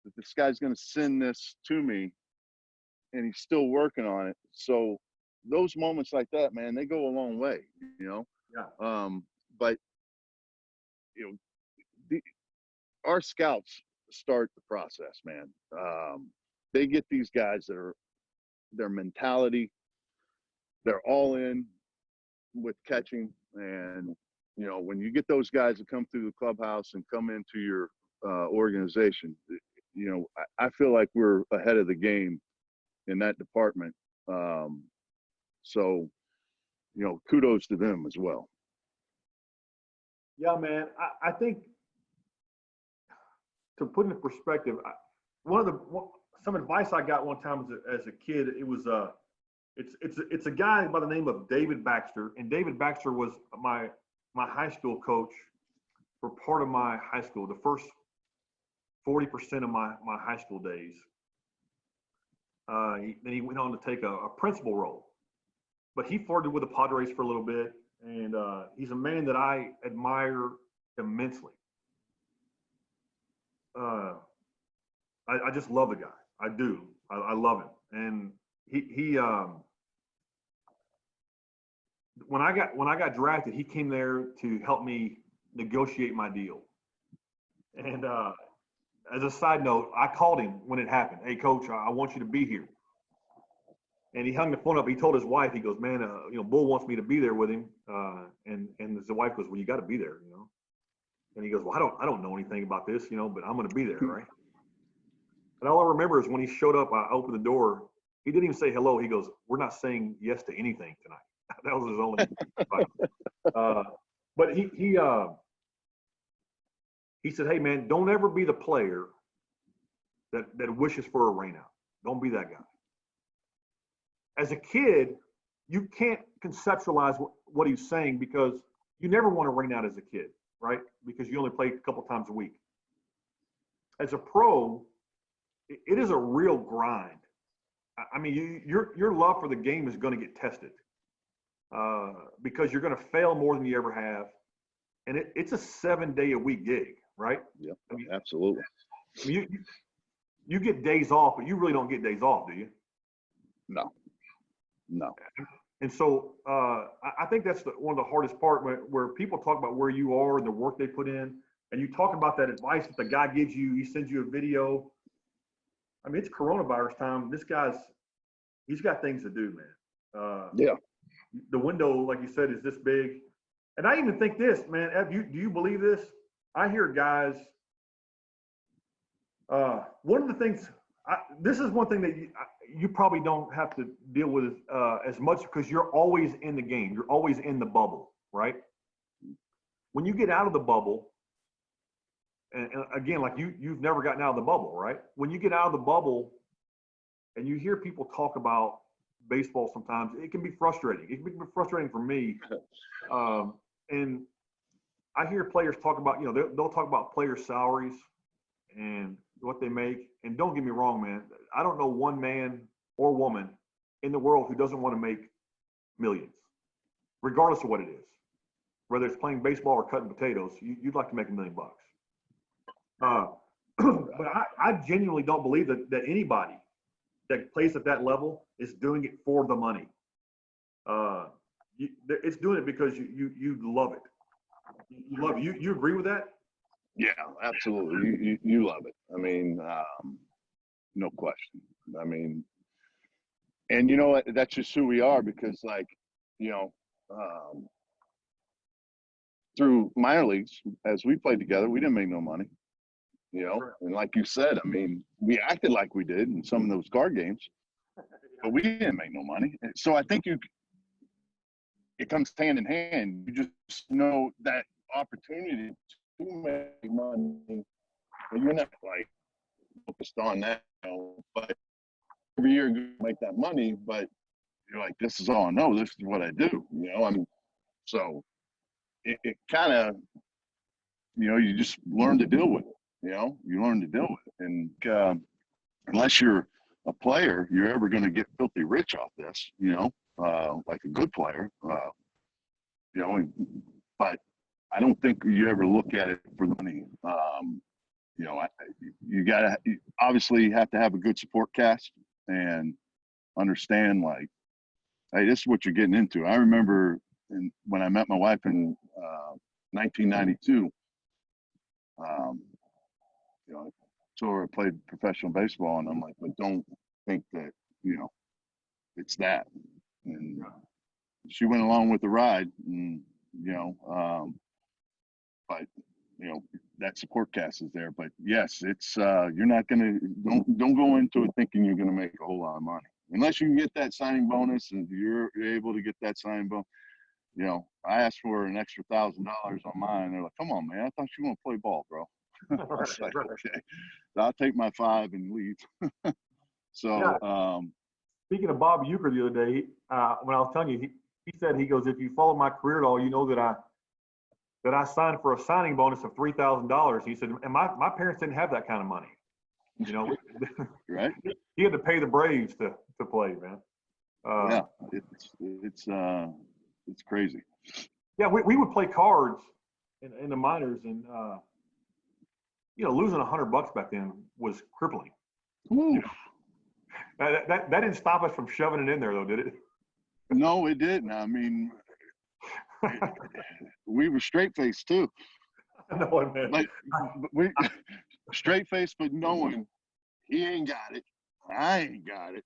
that this guy's going to send this to me, and he's still working on it. So those moments like that, man, they go a long way, you know. Yeah. But you know, our scouts start the process, man. They get these guys that are their mentality, they're all in with catching, and you know when you get those guys that come through the clubhouse and come into your organization, you know I feel like we're ahead of the game in that department. So you know, kudos to them as well. Yeah, man. I think to put into perspective, some advice I got one time as a kid. It was it's a guy by the name of David Baxter, and David Baxter was my high school coach for part of my high school, the first 40% of my high school days. Then he went on to take a principal role, but he flirted with the Padres for a little bit, and he's a man that I admire immensely. I just love the guy. I do. I love him. And he when I got drafted, he came there to help me negotiate my deal. And as a side note, I called him when it happened. Hey, coach, I want you to be here. And he hung the phone up. He told his wife, he goes, man, you know, Bull wants me to be there with him. And his wife goes, well, you got to be there, you know. And he goes, well, I don't know anything about this, you know, but I'm going to be there, right? And all I remember is when he showed up, I opened the door. He didn't even say hello. He goes, we're not saying yes to anything tonight. That was his only advice. But he said, hey, man, don't ever be the player that wishes for a rainout. Don't be that guy. As a kid, you can't conceptualize what he's saying because you never want to rain out as a kid, right? Because you only play a couple times a week. As a pro, it is a real grind. I mean, your love for the game is going to get tested because you're going to fail more than you ever have. And it's a 7-day-a-week gig, right? Yeah, I mean, absolutely. I mean, you get days off, but you really don't get days off, do you? No. And so I think that's one of the hardest part where people talk about where you are and the work they put in, and you talk about that advice that the guy gives you. He sends you a video. I mean, it's coronavirus time. He's got things to do, man. Yeah. The window, like you said, is this big. And I even think this, man, Ev, do you believe this? I hear guys, one of the things, this is one thing that you probably don't have to deal with as much because you're always in the game. You're always in the bubble, right? When you get out of the bubble, and again, like you've never gotten out of the bubble, right? When you get out of the bubble and you hear people talk about baseball sometimes, it can be frustrating. It can be frustrating for me. And I hear players talk about, you know, they'll talk about player salaries and what they make. And don't get me wrong, man. I don't know one man or woman in the world who doesn't want to make millions, regardless of what it is. Whether it's playing baseball or cutting potatoes, you'd like to make $1 million. But I genuinely don't believe that anybody that plays at that level is doing it for the money. It's doing it because you love it. You love it. You agree with that? Yeah, absolutely. You love it. I mean, no question. I mean, And you know what? That's just who we are because, like, you know, through minor leagues, as we played together, we didn't make no money, you know. Sure. And like you said, I mean, we acted like we did in some of those card games, but we didn't make no money. So I think it comes hand in hand. You just know that opportunity to make money, but you're not like focused on that. You know, but every year you make that money, but you're like, this is all I know. This is what I do. You know, I mean, so it kind of, you know, you just learn to deal with it. You know, you learn to deal with it, and unless you're a player, you're ever going to get filthy rich off this. You know, like a good player. You know, but I don't think you ever look at it for the money. You know, you obviously have to have a good support cast and understand, like, hey, this is what you're getting into. I remember when I met my wife in 1992, you know, so I played professional baseball, and I'm like, but don't think that, you know, it's that. And she went along with the ride, and, you know, but, you know, that support cast is there. But yes, it's you're not gonna don't go into it thinking you're gonna make a whole lot of money unless you can get that signing bonus, and you're able to get that signing bonus. You know, I asked for an extra $1,000 on mine. They're like, "Come on, man! I thought you want to play ball, bro." I was like, "Okay, I'll take my 5 and leave." So, Yeah. Speaking of Bob Euchre the other day, when I was telling you, he said, he goes, if you follow my career at all, you know that I signed for a signing bonus of $3,000. He said, and my parents didn't have that kind of money. You know, right? he had to pay the Braves to play, man. Yeah, it's crazy. Yeah, we would play cards in the minors, and you know, losing $100 back then was crippling. You know, that didn't stop us from shoving it in there, though, did it? No, it didn't. I mean, we were straight faced too. No, I meant. Like, we straight faced, but knowing he ain't got it, I ain't got it,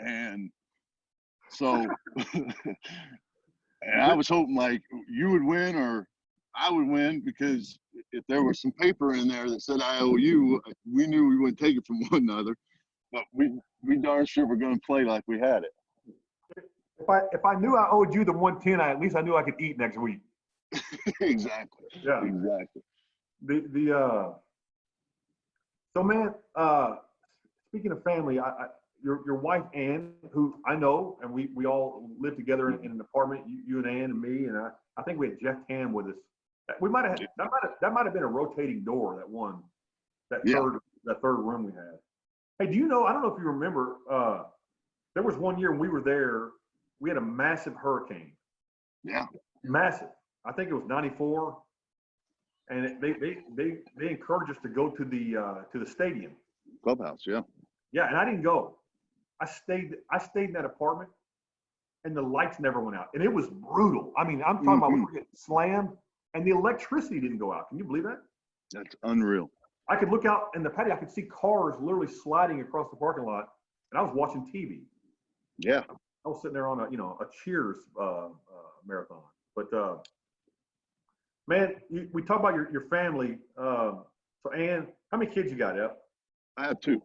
and so, and I was hoping like you would win or I would win, because if there was some paper in there that said I owe you, we knew we wouldn't take it from one another. But we darn sure were going to play like we had it. If I knew I owed you the 110, at least I knew I could eat next week. Exactly. Yeah. Exactly. So man, speaking of family, your wife Ann, who I know, and we all lived together in an apartment. You and Ann and me, and I think we had Jeff Tam with us. We might have that might have been a rotating door, that third room we had. Hey, do you know? I don't know if you remember. There was one year when we were there. We had a massive hurricane. Yeah. Massive. I think it was '94, and they encouraged us to go to the stadium. Clubhouse. Yeah. Yeah, and I didn't go. I stayed in that apartment, and the lights never went out, and it was brutal. I mean, I'm talking about we were getting slammed, and the electricity didn't go out. Can you believe that? That's unreal. I could look out in the patio. I could see cars literally sliding across the parking lot, and I was watching TV. Yeah. I was sitting there on a Cheers marathon. But man, we talk about your family. So Ann, how many kids you got, Ep? I have 2.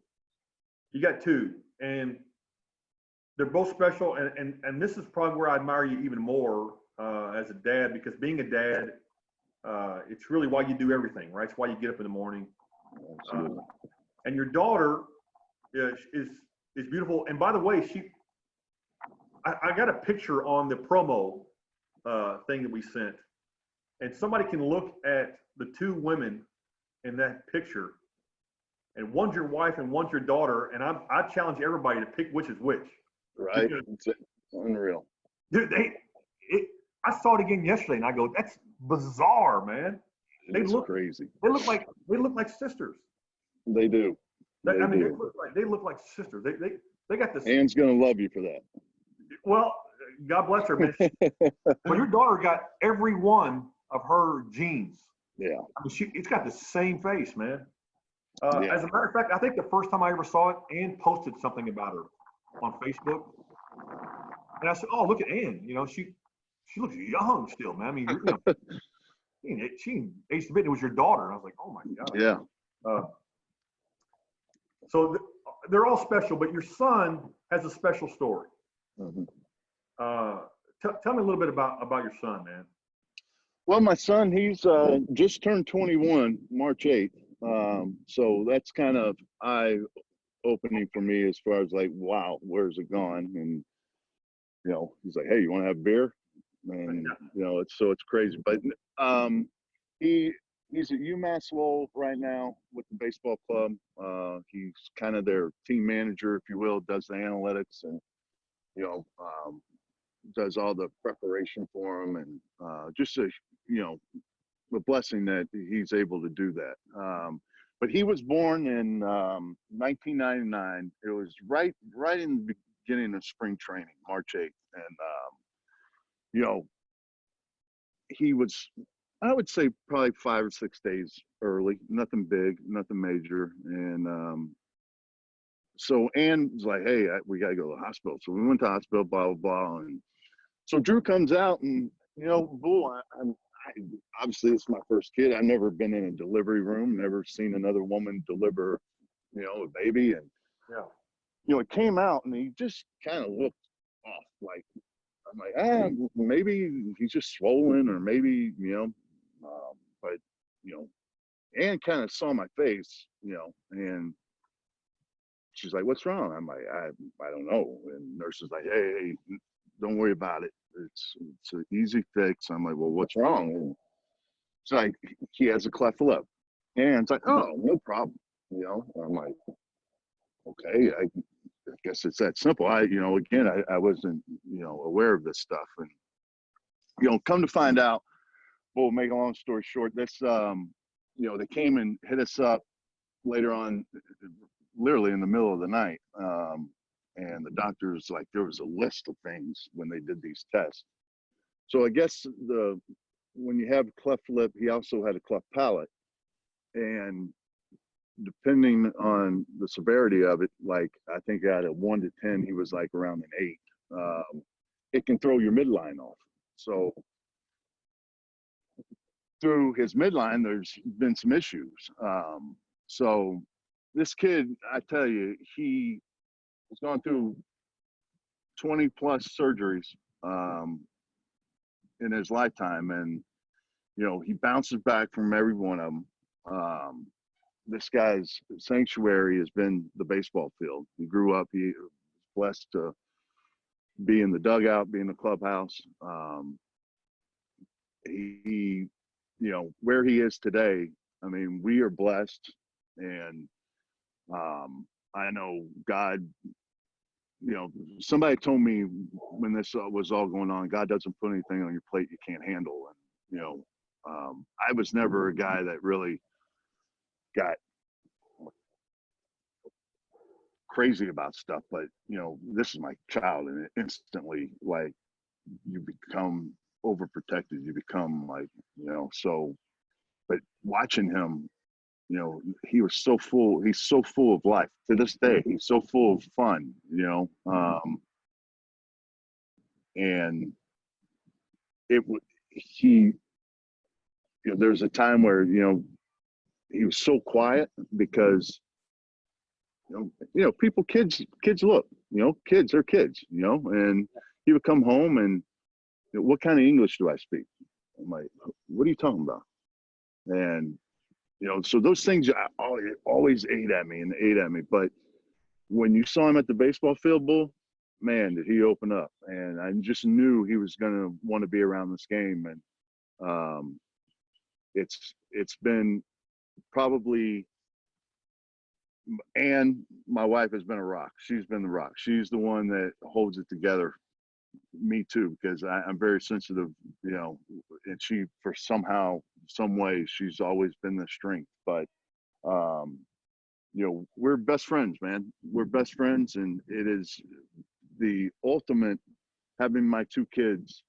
You got 2, and they're both special. And this is probably where I admire you even more as a dad, because being a dad, it's really why you do everything, right? It's why you get up in the morning. And your daughter is beautiful. And by the way, I got a picture on the promo thing that we sent, and somebody can look at the 2 women in that picture, and one's your wife and one's your daughter, and I challenge everybody to pick which is which. Right. It's unreal. Dude, I saw it again yesterday, and I go, that's bizarre, man. It's crazy. They look like sisters. They do. They look like sisters. They got this. Ann's gonna love you for that. Well, God bless her, man. But your daughter got every one of her genes. Yeah. I mean, it's got the same face, man. Yeah. As a matter of fact, I think the first time I ever saw it, Ann posted something about her. on Facebook, and I said, "Oh, look at Ann. You know, she looks young still, man. I mean, you know, she aged a bit. It was your daughter." And I was like, "Oh my god." Yeah. Uh, so they're all special, but your son has a special story. Mhm. Tell me a little bit about your son, man. Well, my son, he's just turned 21, March 8th. So that's kind of eye-opening for me as far as like, wow, where's it gone? And he's like, hey, you want to have beer? And it's crazy. But he he's at UMass Lowell right now with the baseball club. He's kind of their team manager, if you will, does the analytics and you know does all the preparation for them, and just a blessing that he's able to do that. But he was born in 1999. It was right in the beginning of spring training, March 8th, and he was, I would say, probably 5 or 6 days early. Nothing big, nothing major, and so Ann was like, "Hey, we got to go to the hospital." So we went to the hospital, blah blah blah, and so Drew comes out, and Bull, obviously it's my first kid. I've never been in a delivery room, never seen another woman deliver, a baby, and it came out, and he just kind of looked off. Like I'm like, maybe he's just swollen, or maybe but Ann kind of saw my face, and she's like, "What's wrong?" I'm like, I don't know. And nurse is like, hey, don't worry about it. It's an easy fix. I'm like, well, what's wrong? And it's like, he has a cleft lip. And it's like, oh, no problem. I'm like, okay, I guess it's that simple. Again, I wasn't, aware of this stuff. And, come to find out, we'll make a long story short, this, they came and hit us up later on, literally in the middle of the night. And the doctors, like, there was a list of things when they did these tests. So I guess when you have a cleft lip, he also had a cleft palate. And depending on the severity of it, like, I think out of 1 to 10, he was like around an 8. It can throw your midline off. So through his midline, there's been some issues. So this kid, I tell you, he has gone through 20 plus surgeries in his lifetime, and he bounces back from every one of them. This guy's sanctuary has been the baseball field. He grew up, he was blessed to be in the dugout, be in the clubhouse. He where he is today, I mean, we are blessed, and I know God, somebody told me when this was all going on, God doesn't put anything on your plate you can't handle. And, I was never a guy that really got crazy about stuff, but, this is my child, and it instantly, like, you become overprotected. You become like, so, but watching him, he was so full. He's so full of life to this day. He's so full of fun, and it would, there's a time where, he was so quiet because, people, kids look, kids are kids, and he would come home and, what kind of English do I speak? I'm like, what are you talking about? And, so those things always ate at me. But when you saw him at the baseball field, Bull, man, did he open up. And I just knew he was going to want to be around this game. And it's been probably, and my wife has been a rock. She's been the rock. She's the one that holds it together. Me too, because I'm very sensitive, and she, for somehow, some way, she's always been the strength. But we're best friends, man. We're best friends, and it is the ultimate. Having my 2 kids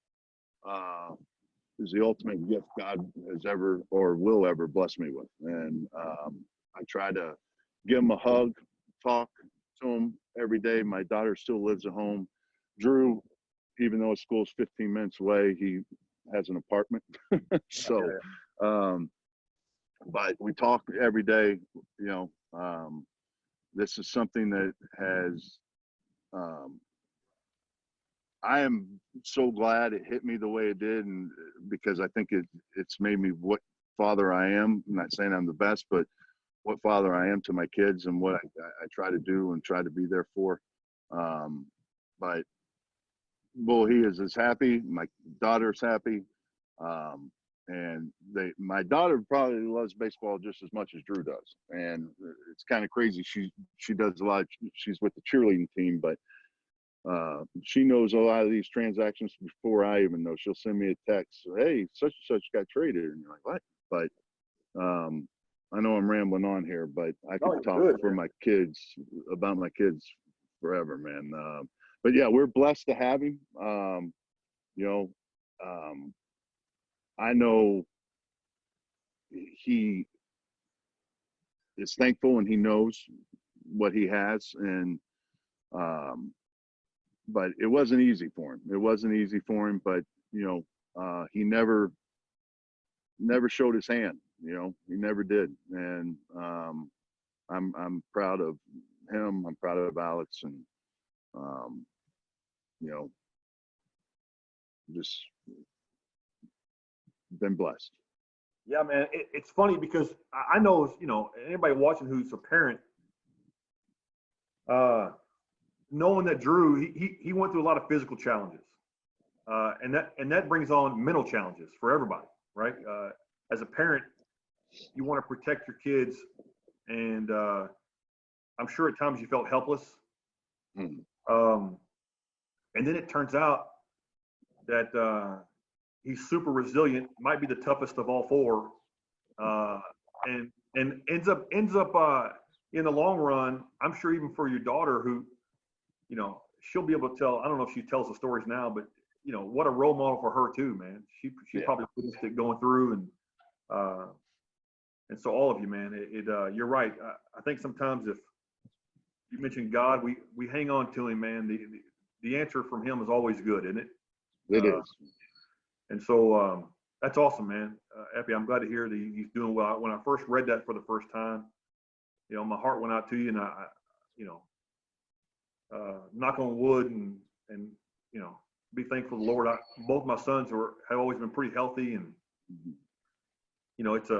is the ultimate gift God has ever or will ever bless me with. And I try to give them a hug, talk to them every day. My daughter still lives at home. Drew, even though his school's 15 minutes away, he has an apartment. So, but we talk every day. This is something that has, I am so glad it hit me the way it did, and because I think it's made me what father I am. I'm not saying I'm the best, but what father I am to my kids, and what I try to do and try to be there for. But he is happy. My daughter's happy. And my daughter probably loves baseball just as much as Drew does. And it's kind of crazy. She does a lot. She's with the cheerleading team, but she knows a lot of these transactions before I even know. She'll send me a text, "Hey, such and such got traded," and you're like, "What?" But I know I'm rambling on here, but I could talk for my kids about my kids forever, man. But yeah, we're blessed to have him. I know he is thankful and he knows what he has, and but it wasn't easy for him. It wasn't easy for him, but he never showed his hand. He never did, and I'm proud of him. I'm proud of Alex, and just been blessed. Yeah, man. It's funny because I know, anybody watching who's a parent, knowing that Drew, he went through a lot of physical challenges, and that brings on mental challenges for everybody, right? As a parent, you want to protect your kids, and I'm sure at times you felt helpless. And then it turns out that he's super resilient, might be the toughest of all four, and ends up in the long run. I'm sure even for your daughter, who, she'll be able to tell. I don't know if she tells the stories now, but what a role model for her too, man. She probably witnessed it going through, and so all of you, man, you're right. I think sometimes if you mention God, we hang on to him, man. The answer from him is always good, isn't it? It is. And so that's awesome, man. Epi, I'm glad to hear that he's doing well. When I first read that for the first time, my heart went out to you, and I knock on wood and be thankful to the Lord. Both my sons have always been pretty healthy, and it's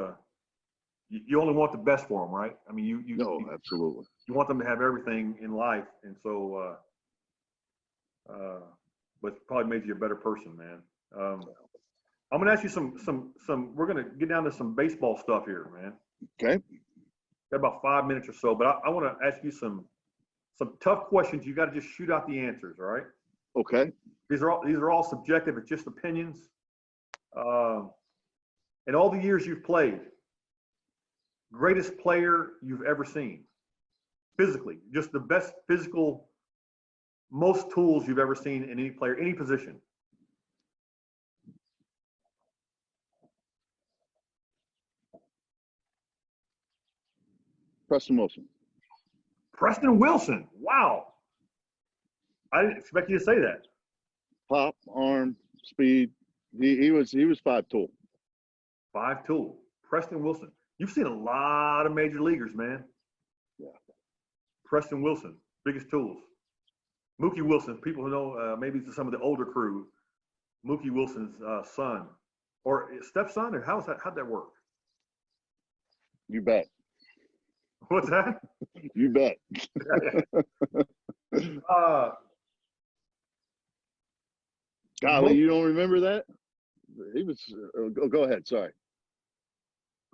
you only want the best for them, right? I mean, absolutely. You want them to have everything in life, and so but it's probably made you a better person, man. I'm gonna ask you some. We're gonna get down to some baseball stuff here, man. Okay. Got about 5 minutes or so, but I want to ask you some tough questions. You got to just shoot out the answers, all right? Okay. These are all subjective. It's just opinions. In all the years you've played, greatest player you've ever seen, physically, just the best physical, most tools you've ever seen in any player, any position. Preston Wilson. Preston Wilson. Wow. I didn't expect you to say that. Pop, arm, speed. He was 5-tool. 5-tool. Preston Wilson. You've seen a lot of major leaguers, man. Yeah. Preston Wilson, biggest tools. Mookie Wilson, people who know maybe some of the older crew, Mookie Wilson's son, or stepson, or how'd that work? You bet. What's that? You bet. Golly, you don't remember that? He was. Go ahead. Sorry.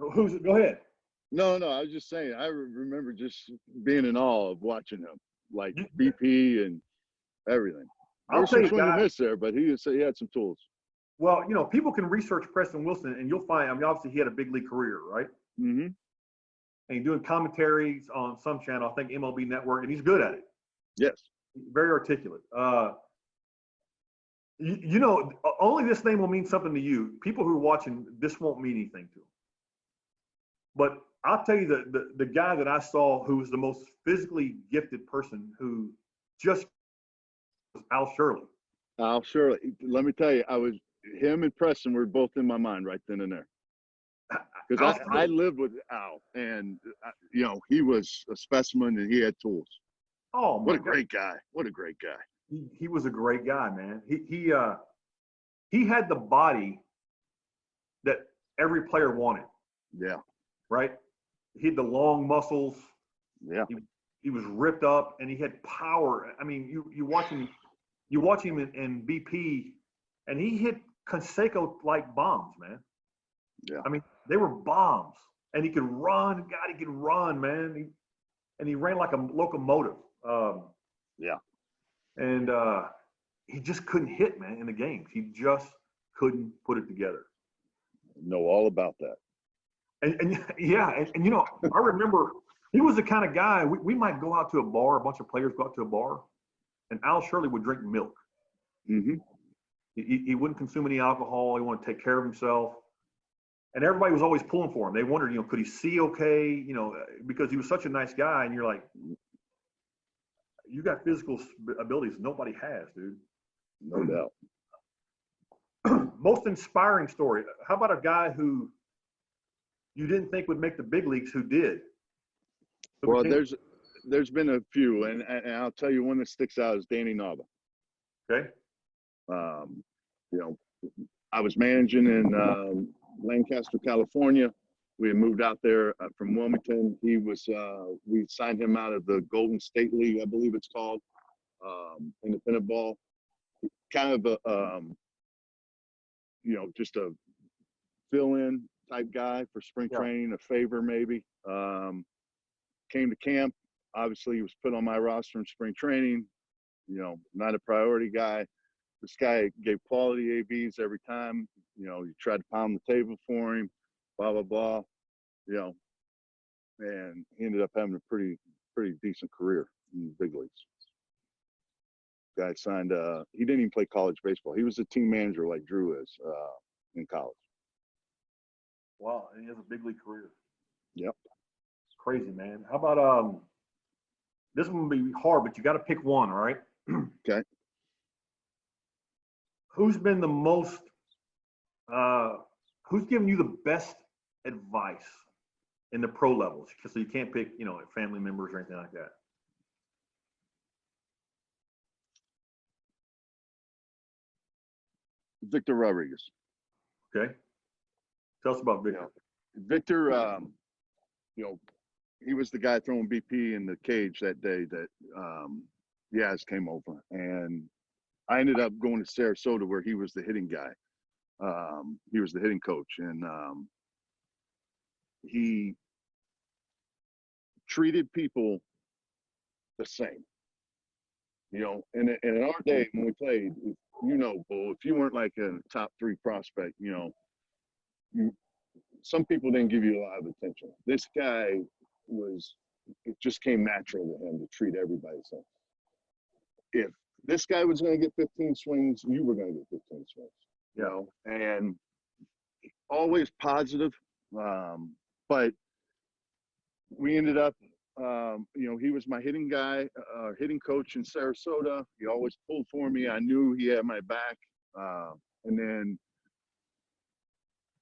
Go ahead. No. I was just saying. I remember just being in awe of watching him, like BP and everything. There's some swing and miss there, but he had some tools. Well, people can research Preston Wilson, and you'll find. I mean, obviously, he had a big league career, right? Mm-hmm. And he's doing commentaries on some channel, I think MLB Network, and he's good at it. Yes. Very articulate. Only this name will mean something to you. People who are watching, this won't mean anything to them. But I'll tell you the guy that I saw who was the most physically gifted person who just was Al Shirley. Al Shirley. Let me tell you, him and Preston were both in my mind right then and there. Because I lived with Al, and you know, he was a specimen and he had tools. Oh, what a great guy! What a great guy! He was a great guy, man. He had the body that every player wanted. Yeah. Right. He had the long muscles. Yeah. He was ripped up, and he had power. I mean, you watch him in BP, and he hit Canseco like bombs, man. Yeah. I mean, they were bombs, and he could run. God, he could run, man. He ran like a locomotive. Yeah. And he just couldn't hit, man, in the games. He just couldn't put it together. Know all about that. And yeah, and you know, I remember he was the kind of guy, we might go out to a bar, a bunch of players go out to a bar, and Al Shirley would drink milk. Mm-hmm. He wouldn't consume any alcohol. He wanted to take care of himself. And everybody was always pulling for him. They wondered, you know, could he see okay? You know, because he was such a nice guy. And you're like, you got physical abilities nobody has, dude. No doubt. Most inspiring story. How about a guy who you didn't think would make the big leagues who did? Well, there's been a few, and I'll tell you one that sticks out is Danny Nava. Okay. You know, I was managing in Lancaster, California. We had moved out there from Wilmington. He was, we signed him out of the Golden State League, I believe it's called, independent ball. Kind of a, you know, just a fill-in type guy for spring training, a favor maybe. Came to camp. Obviously, he was put on my roster in spring training. You know, not a priority guy. This guy gave quality ABs every time. You know, you tried to pound the table for him, blah, blah, blah. You know, and he ended up having a pretty decent career in the big leagues. Guy signed, he didn't even play college baseball. He was a team manager like Drew is in college. Wow, and he has a big league career. Yep. It's crazy, man. How about this one will be hard, but you got to pick one, all right? Okay. Who's been the most who's given you the best advice in the pro levels? So you can't pick, you know, family members or anything like that. Victor Rodriguez. Okay. Tell us about Victor. Victor, you know, he was the guy throwing BP in the cage that day that Yaz came over. And I ended up going to Sarasota where he was the hitting guy. He was the hitting coach. And he treated people the same. You know, and in our day when we played, you know, Bull, if you weren't like a top 3 prospect, you know, some people didn't give you a lot of attention. This guy it just came natural to him to treat everybody the same. If this guy was going to get 15 swings, you were going to get 15 swings, you know, and always positive. But we ended up, you know, he was my hitting guy, hitting coach in Sarasota. He always pulled for me. I knew he had my back. And then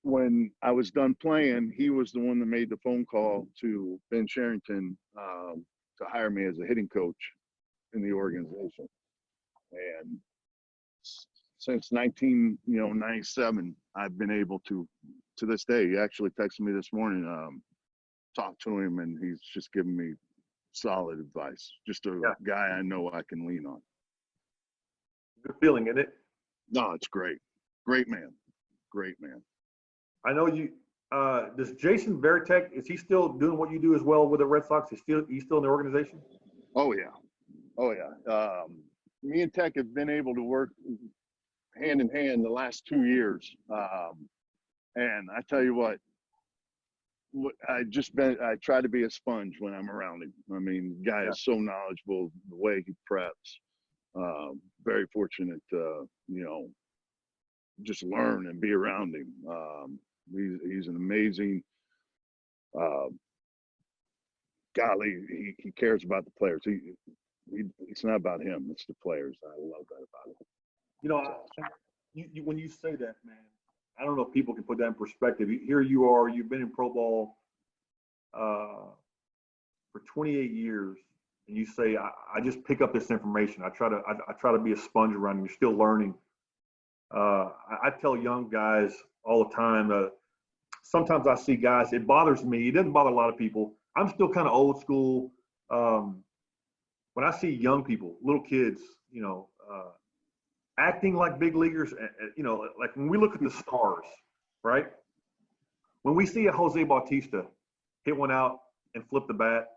when I was done playing, he was the one that made the phone call to Ben Sherrington to hire me as a hitting coach in the organization. And since 1997, I've been able to this day. He actually texted me this morning, talked to him, and he's just giving me solid advice. Just a guy I know I can lean on. Good feeling, isn't it? No, it's great. Great man. Great man. I know you. Does Jason Varitek, is he still doing what you do as well with the Red Sox? He's still in the organization? Oh yeah. Me and Tech have been able to work hand in hand the last 2 years. And I tell you what, I try to be a sponge when I'm around him. I mean, the guy is so knowledgeable, the way he preps. Very fortunate to, you know, just learn and be around him. He's an amazing golly, he cares about the players. It's not about him. It's the players. I love that about him. You know, when you say that, man, I don't know if people can put that in perspective. Here you are, you've been in pro ball for 28 years, and you say, I just pick up this information. I try to be a sponge around, and you're still learning. I tell young guys all the time, sometimes I see guys, it bothers me. It doesn't bother a lot of people. I'm still kind of old school. When I see young people, little kids, you know, acting like big leaguers, you know, like when we look at the stars, right? When we see a Jose Bautista hit one out and flip the bat,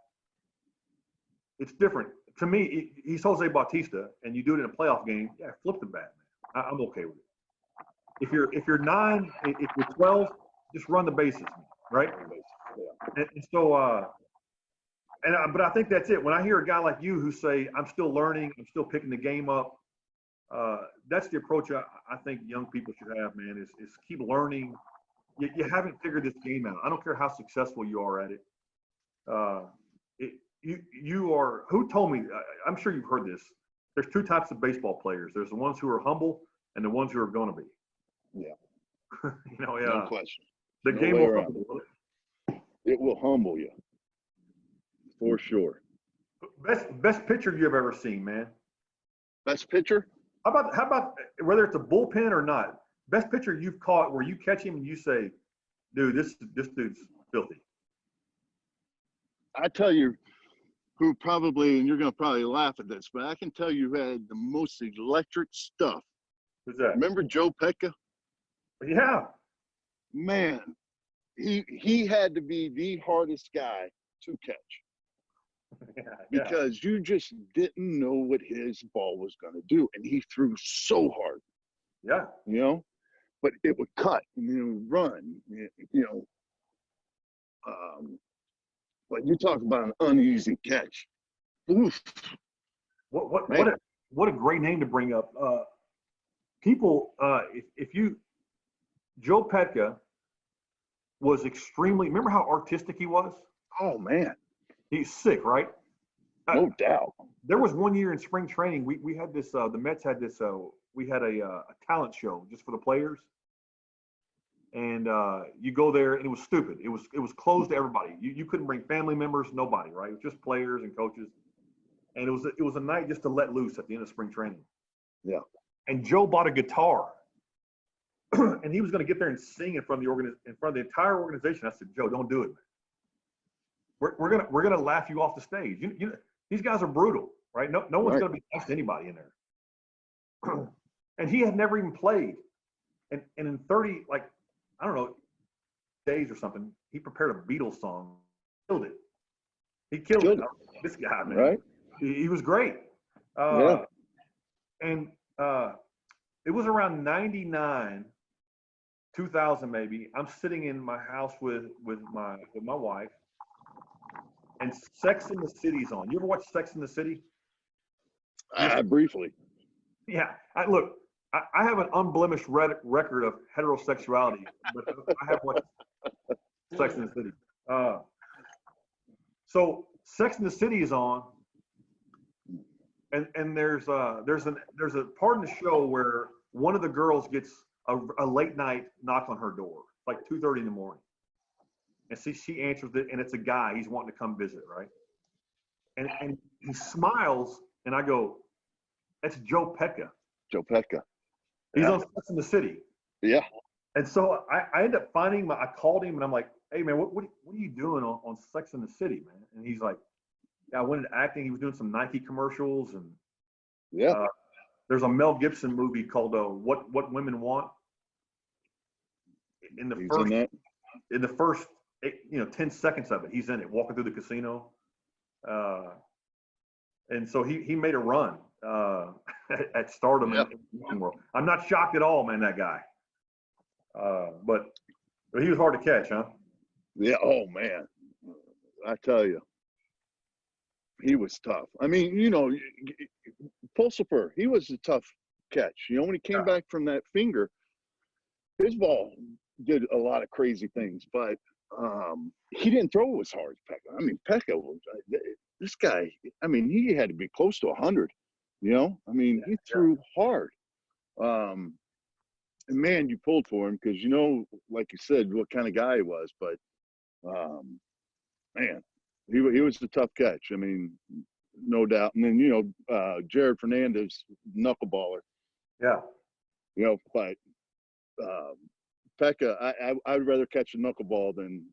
it's different. To me, he's Jose Bautista, and you do it in a playoff game, yeah, flip the bat, man. I'm okay with it. If you're 9, if you're 12, just run the bases, right? And so, but I think that's it. When I hear a guy like you who say, I'm still learning, I'm still picking the game up, that's the approach I think young people should have, man, is keep learning. You haven't figured this game out. I don't care how successful you are at it. You are, who told me, I'm sure you've heard this. There's 2 types of baseball players. There's the ones who are humble and the ones who are going to be. Yeah. You know, yeah. No question. The No game way will around humble you. It will humble you. For sure. Best pitcher you've ever seen, man. Best pitcher? How about whether it's a bullpen or not? Best pitcher you've caught where you catch him and you say, dude, this dude's filthy. I tell you who probably, and you're going to probably laugh at this, but I can tell you who had the most electric stuff. Who's that? Remember Joe Pecca? Yeah. Man, he had to be the hardest guy to catch. Yeah, because you just didn't know what his ball was going to do. And he threw so hard. Yeah. You know, but it would cut and then it would run, you know. But you talk about an uneasy catch. Oof. What a great name to bring up. People, if you, Joe Petka was extremely, remember how artistic he was? Oh, man. He's sick, right? No doubt. There was one year in spring training, we had this, the Mets had this, we had a talent show just for the players. And you go there, and it was stupid. It was closed to everybody. You couldn't bring family members, nobody, right? It was just players and coaches. And it was a night just to let loose at the end of spring training. Yeah. And Joe bought a guitar, and he was going to get there and sing in front of the entire organization. I said, Joe, don't do it, man. We're gonna laugh you off the stage. You these guys are brutal, right? No one's Right. gonna be nice to anybody in there. And he had never even played. And in 30, like, I don't know, days or something, he prepared a Beatles song, killed it. He killed it. This guy, man. Right. He was great. Yeah. And it was around 99, 2000 maybe. I'm sitting in my house with my wife, and Sex in the City's on. You ever watch Sex in the City? Briefly. Yeah. I have an unblemished record of heterosexuality, but I have watched Sex in the City. So Sex in the City is on, and there's a part in the show where one of the girls gets a late night knock on her door, like 2:30 in the morning, and she answers it, and it's a guy. He's wanting to come visit, right? And he smiles, and I go, "That's Joe Petka." Joe Petka. He's Yeah. on Sex in the City. Yeah. And so I ended up finding him. I called him, and I'm like, "Hey, man, what are you doing on Sex in the City, man?" And he's like, "Yeah, I went into acting." He was doing some Nike commercials, and Yeah. there's a Mel Gibson movie called "What Women Want." In He's in that. the first 10 seconds of it, he's in it, walking through the casino. And so he made a run at stardom in the acting world. I'm not shocked at all, man, that guy. But he was hard to catch, huh? Yeah. Oh, man. I tell you. He was tough. I mean, Pulsifer, he was a tough catch. When he came back from that finger, his ball did a lot of crazy things, but he didn't throw as hard as Pekka. I mean, Pekka was this guy. I mean, he had to be close to 100. You know, I mean, he threw hard. And man, you pulled for him because you know, like you said, what kind of guy he was. But man, he was a tough catch. I mean, no doubt. And then you know, Jared Fernandez, knuckleballer. Yeah. You know, but Pekka, I'd rather catch a knuckleball than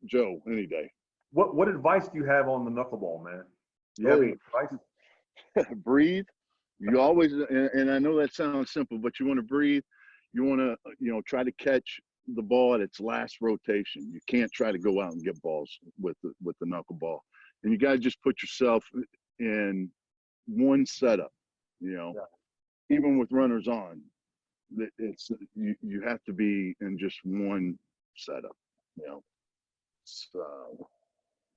Joe any day. What advice do you have on the knuckleball, man? Do you have any advice? Breathe. You always, and I know that sounds simple, but you want to breathe. You want to, you know, try to catch the ball at its last rotation. You can't try to go out and get balls with the knuckleball, and you got to just put yourself in one setup. You know, even with runners on, it's you have to be in just one setup. You know, so.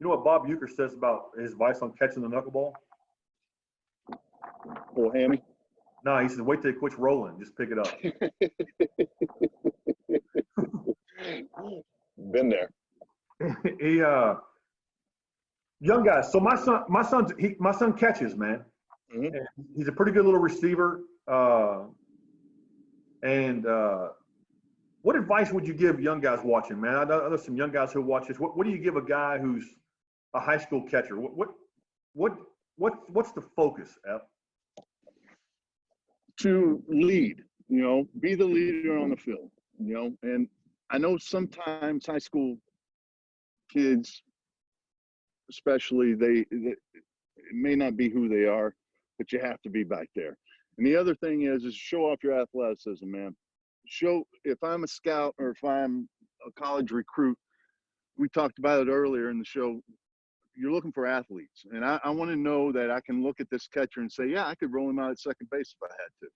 You know what Bob Uecker says about his advice on catching the knuckleball? Full hammy? No, he says, wait till it quits rolling. Just pick it up. Been there. He young guys. So my son catches, man. Mm-hmm. He's a pretty good little receiver. What advice would you give young guys watching, man? I know there's some young guys who watch this. What do you give a guy who's a high school catcher? What's the focus, F? To lead, you know, be the leader on the field, you know. And I know sometimes high school kids, especially, it may not be who they are, but you have to be back there. And the other thing is show off your athleticism, man. Show, if I'm a scout or if I'm a college recruit, we talked about it earlier in the show, you're looking for athletes. And I want to know that I can look at this catcher and say, yeah, I could roll him out at second base if I had to.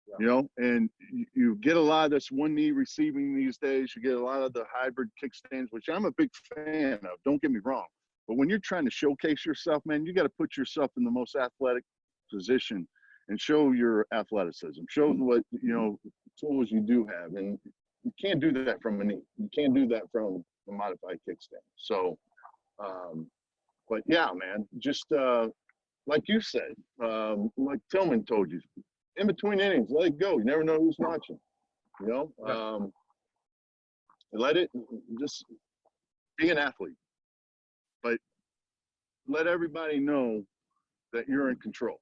Yeah. You know, and you get a lot of this one knee receiving these days. You get a lot of the hybrid kickstands, which I'm a big fan of. Don't get me wrong. But when you're trying to showcase yourself, man, you got to put yourself in the most athletic position and show your athleticism. Show what, you know, tools you do have. And you can't do that from a knee. You can't do that from a modified kickstand. So, but yeah, man, just like you said, like Tillman told you, in between innings, let it go. You never know who's watching. You know, let it, just be an athlete, but let everybody know that you're in control.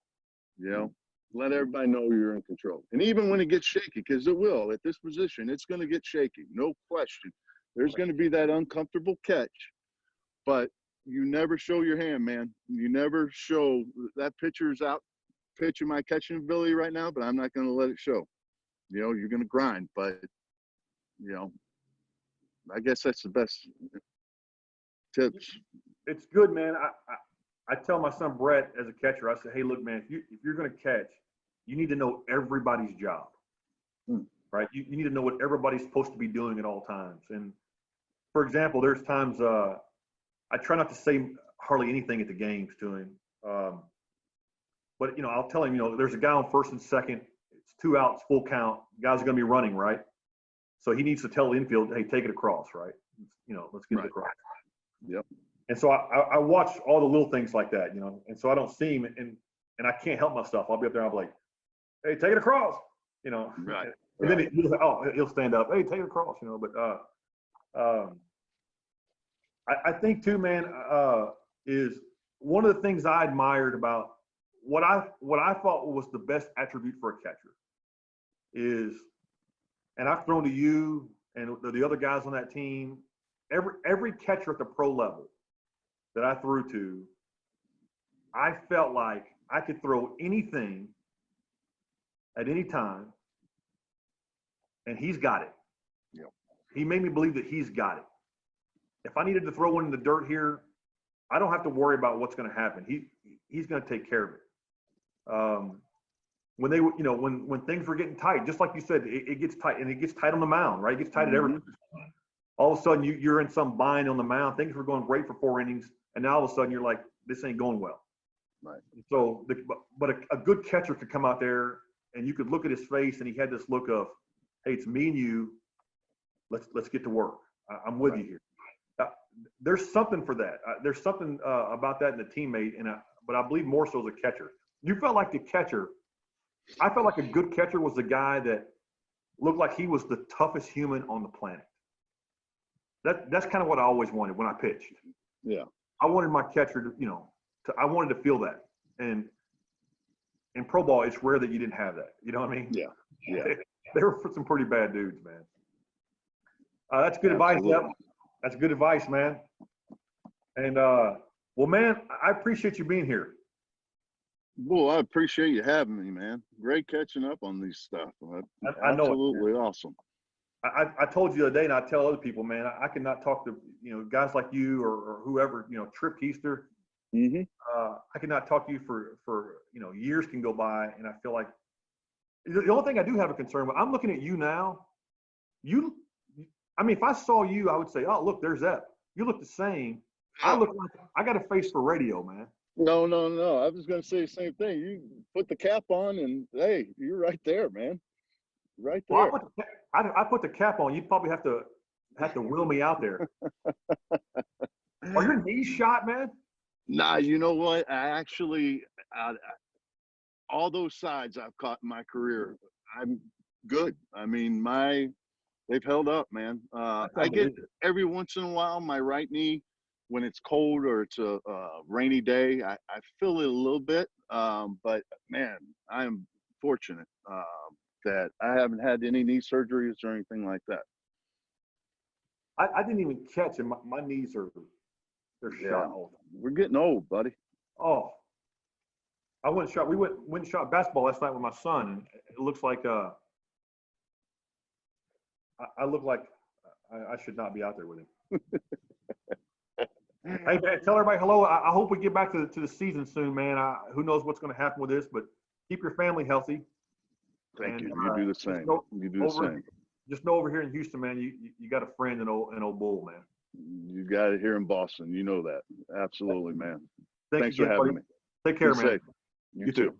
You know, let everybody know you're in control. And even when it gets shaky, because it will at this position, it's going to get shaky, no question. There's going to be that uncomfortable catch, but you never show your hand, man. You never show that pitcher's out pitching my catching ability right now, but I'm not going to let it show. You know, you're going to grind, but, you know, I guess that's the best tips. It's good, man. I tell my son Brett as a catcher, I say, hey, look, man, if you're going to catch, you need to know everybody's job, right? You need to know what everybody's supposed to be doing at all times. And, for example, there's times I try not to say hardly anything at the games to him. But, you know, I'll tell him, you know, there's a guy on first and second. It's 2 outs, full count. Guys are going to be running, right? So he needs to tell the infield, hey, take it across, right? You know, let's get it across. Yep. And so I watch all the little things like that, you know, and so I don't see him, and I can't help myself. I'll be up there, I'll be like, hey, take it across, you know. Right. And then he'll stand up, hey, take it across, you know. But I think too, man, is one of the things I admired about what I thought was the best attribute for a catcher is, and I've thrown to you and the other guys on that team, every catcher at the pro level that I threw to, I felt like I could throw anything at any time, and he's got it. Yep. He made me believe that he's got it. If I needed to throw one in the dirt here, I don't have to worry about what's going to happen. He's going to take care of it. When they were, you know, when things were getting tight, just like you said, it gets tight, and it gets tight on the mound, right? It gets tight at every. All of a sudden, you're in some bind on the mound. Things were going great for 4 innings, and now all of a sudden you're like, this ain't going well. Right. So, but a good catcher could come out there, and you could look at his face, and he had this look of, hey, it's me and you. Let's get to work. I'm with you here. There's something for that. There's something about that in the teammate, but I believe more so as a catcher. You felt like the catcher. I felt like a good catcher was the guy that looked like he was the toughest human on the planet. That's kind of what I always wanted when I pitched. Yeah. I wanted my catcher to, I wanted to feel that. And in pro ball, it's rare that you didn't have that. You know what I mean? Yeah. Yeah. They were some pretty bad dudes, man. That's good advice, Jeff. That's good advice, man. And well, man, I appreciate you being here. Well, I appreciate you having me, man. Great catching up on these stuff. I know it, absolutely awesome. I told you the other day, and I tell other people, man, I cannot talk to guys like you or whoever, Trip Keister. Mm-hmm. I cannot talk to you for years can go by, and I feel like the only thing I do have a concern with, I'm looking at you now. I mean, if I saw you, I would say, oh, look, there's that. You look the same. I look like I got a face for radio, man. No. I was going to say the same thing. You put the cap on, and hey, you're right there, man. Right there. Well, I put the cap on. You'd probably have to wheel me out there. Are your knees shot, man? Nah, you know what? I actually, all those sides I've caught in my career, I'm good. I mean, they've held up, man. I get every once in a while my right knee, when it's cold or it's a rainy day, I feel it a little bit. But man, I am fortunate that I haven't had any knee surgeries or anything like that. I didn't even catch it. My knees they're shot. We're getting old, buddy. Oh, we went and shot basketball last night with my son, and it looks like I look like I should not be out there with him. Hey, man, tell everybody hello. I hope we get back to the season soon, man. Who knows what's going to happen with this, but keep your family healthy. Thank you. You do the same. You do the same. Just know over here in Houston, man, you got a friend in old Bull, man. You got it here in Boston. You know that. Absolutely, man. Thanks again, for having buddy. me. Take care, Be man. safe. You too.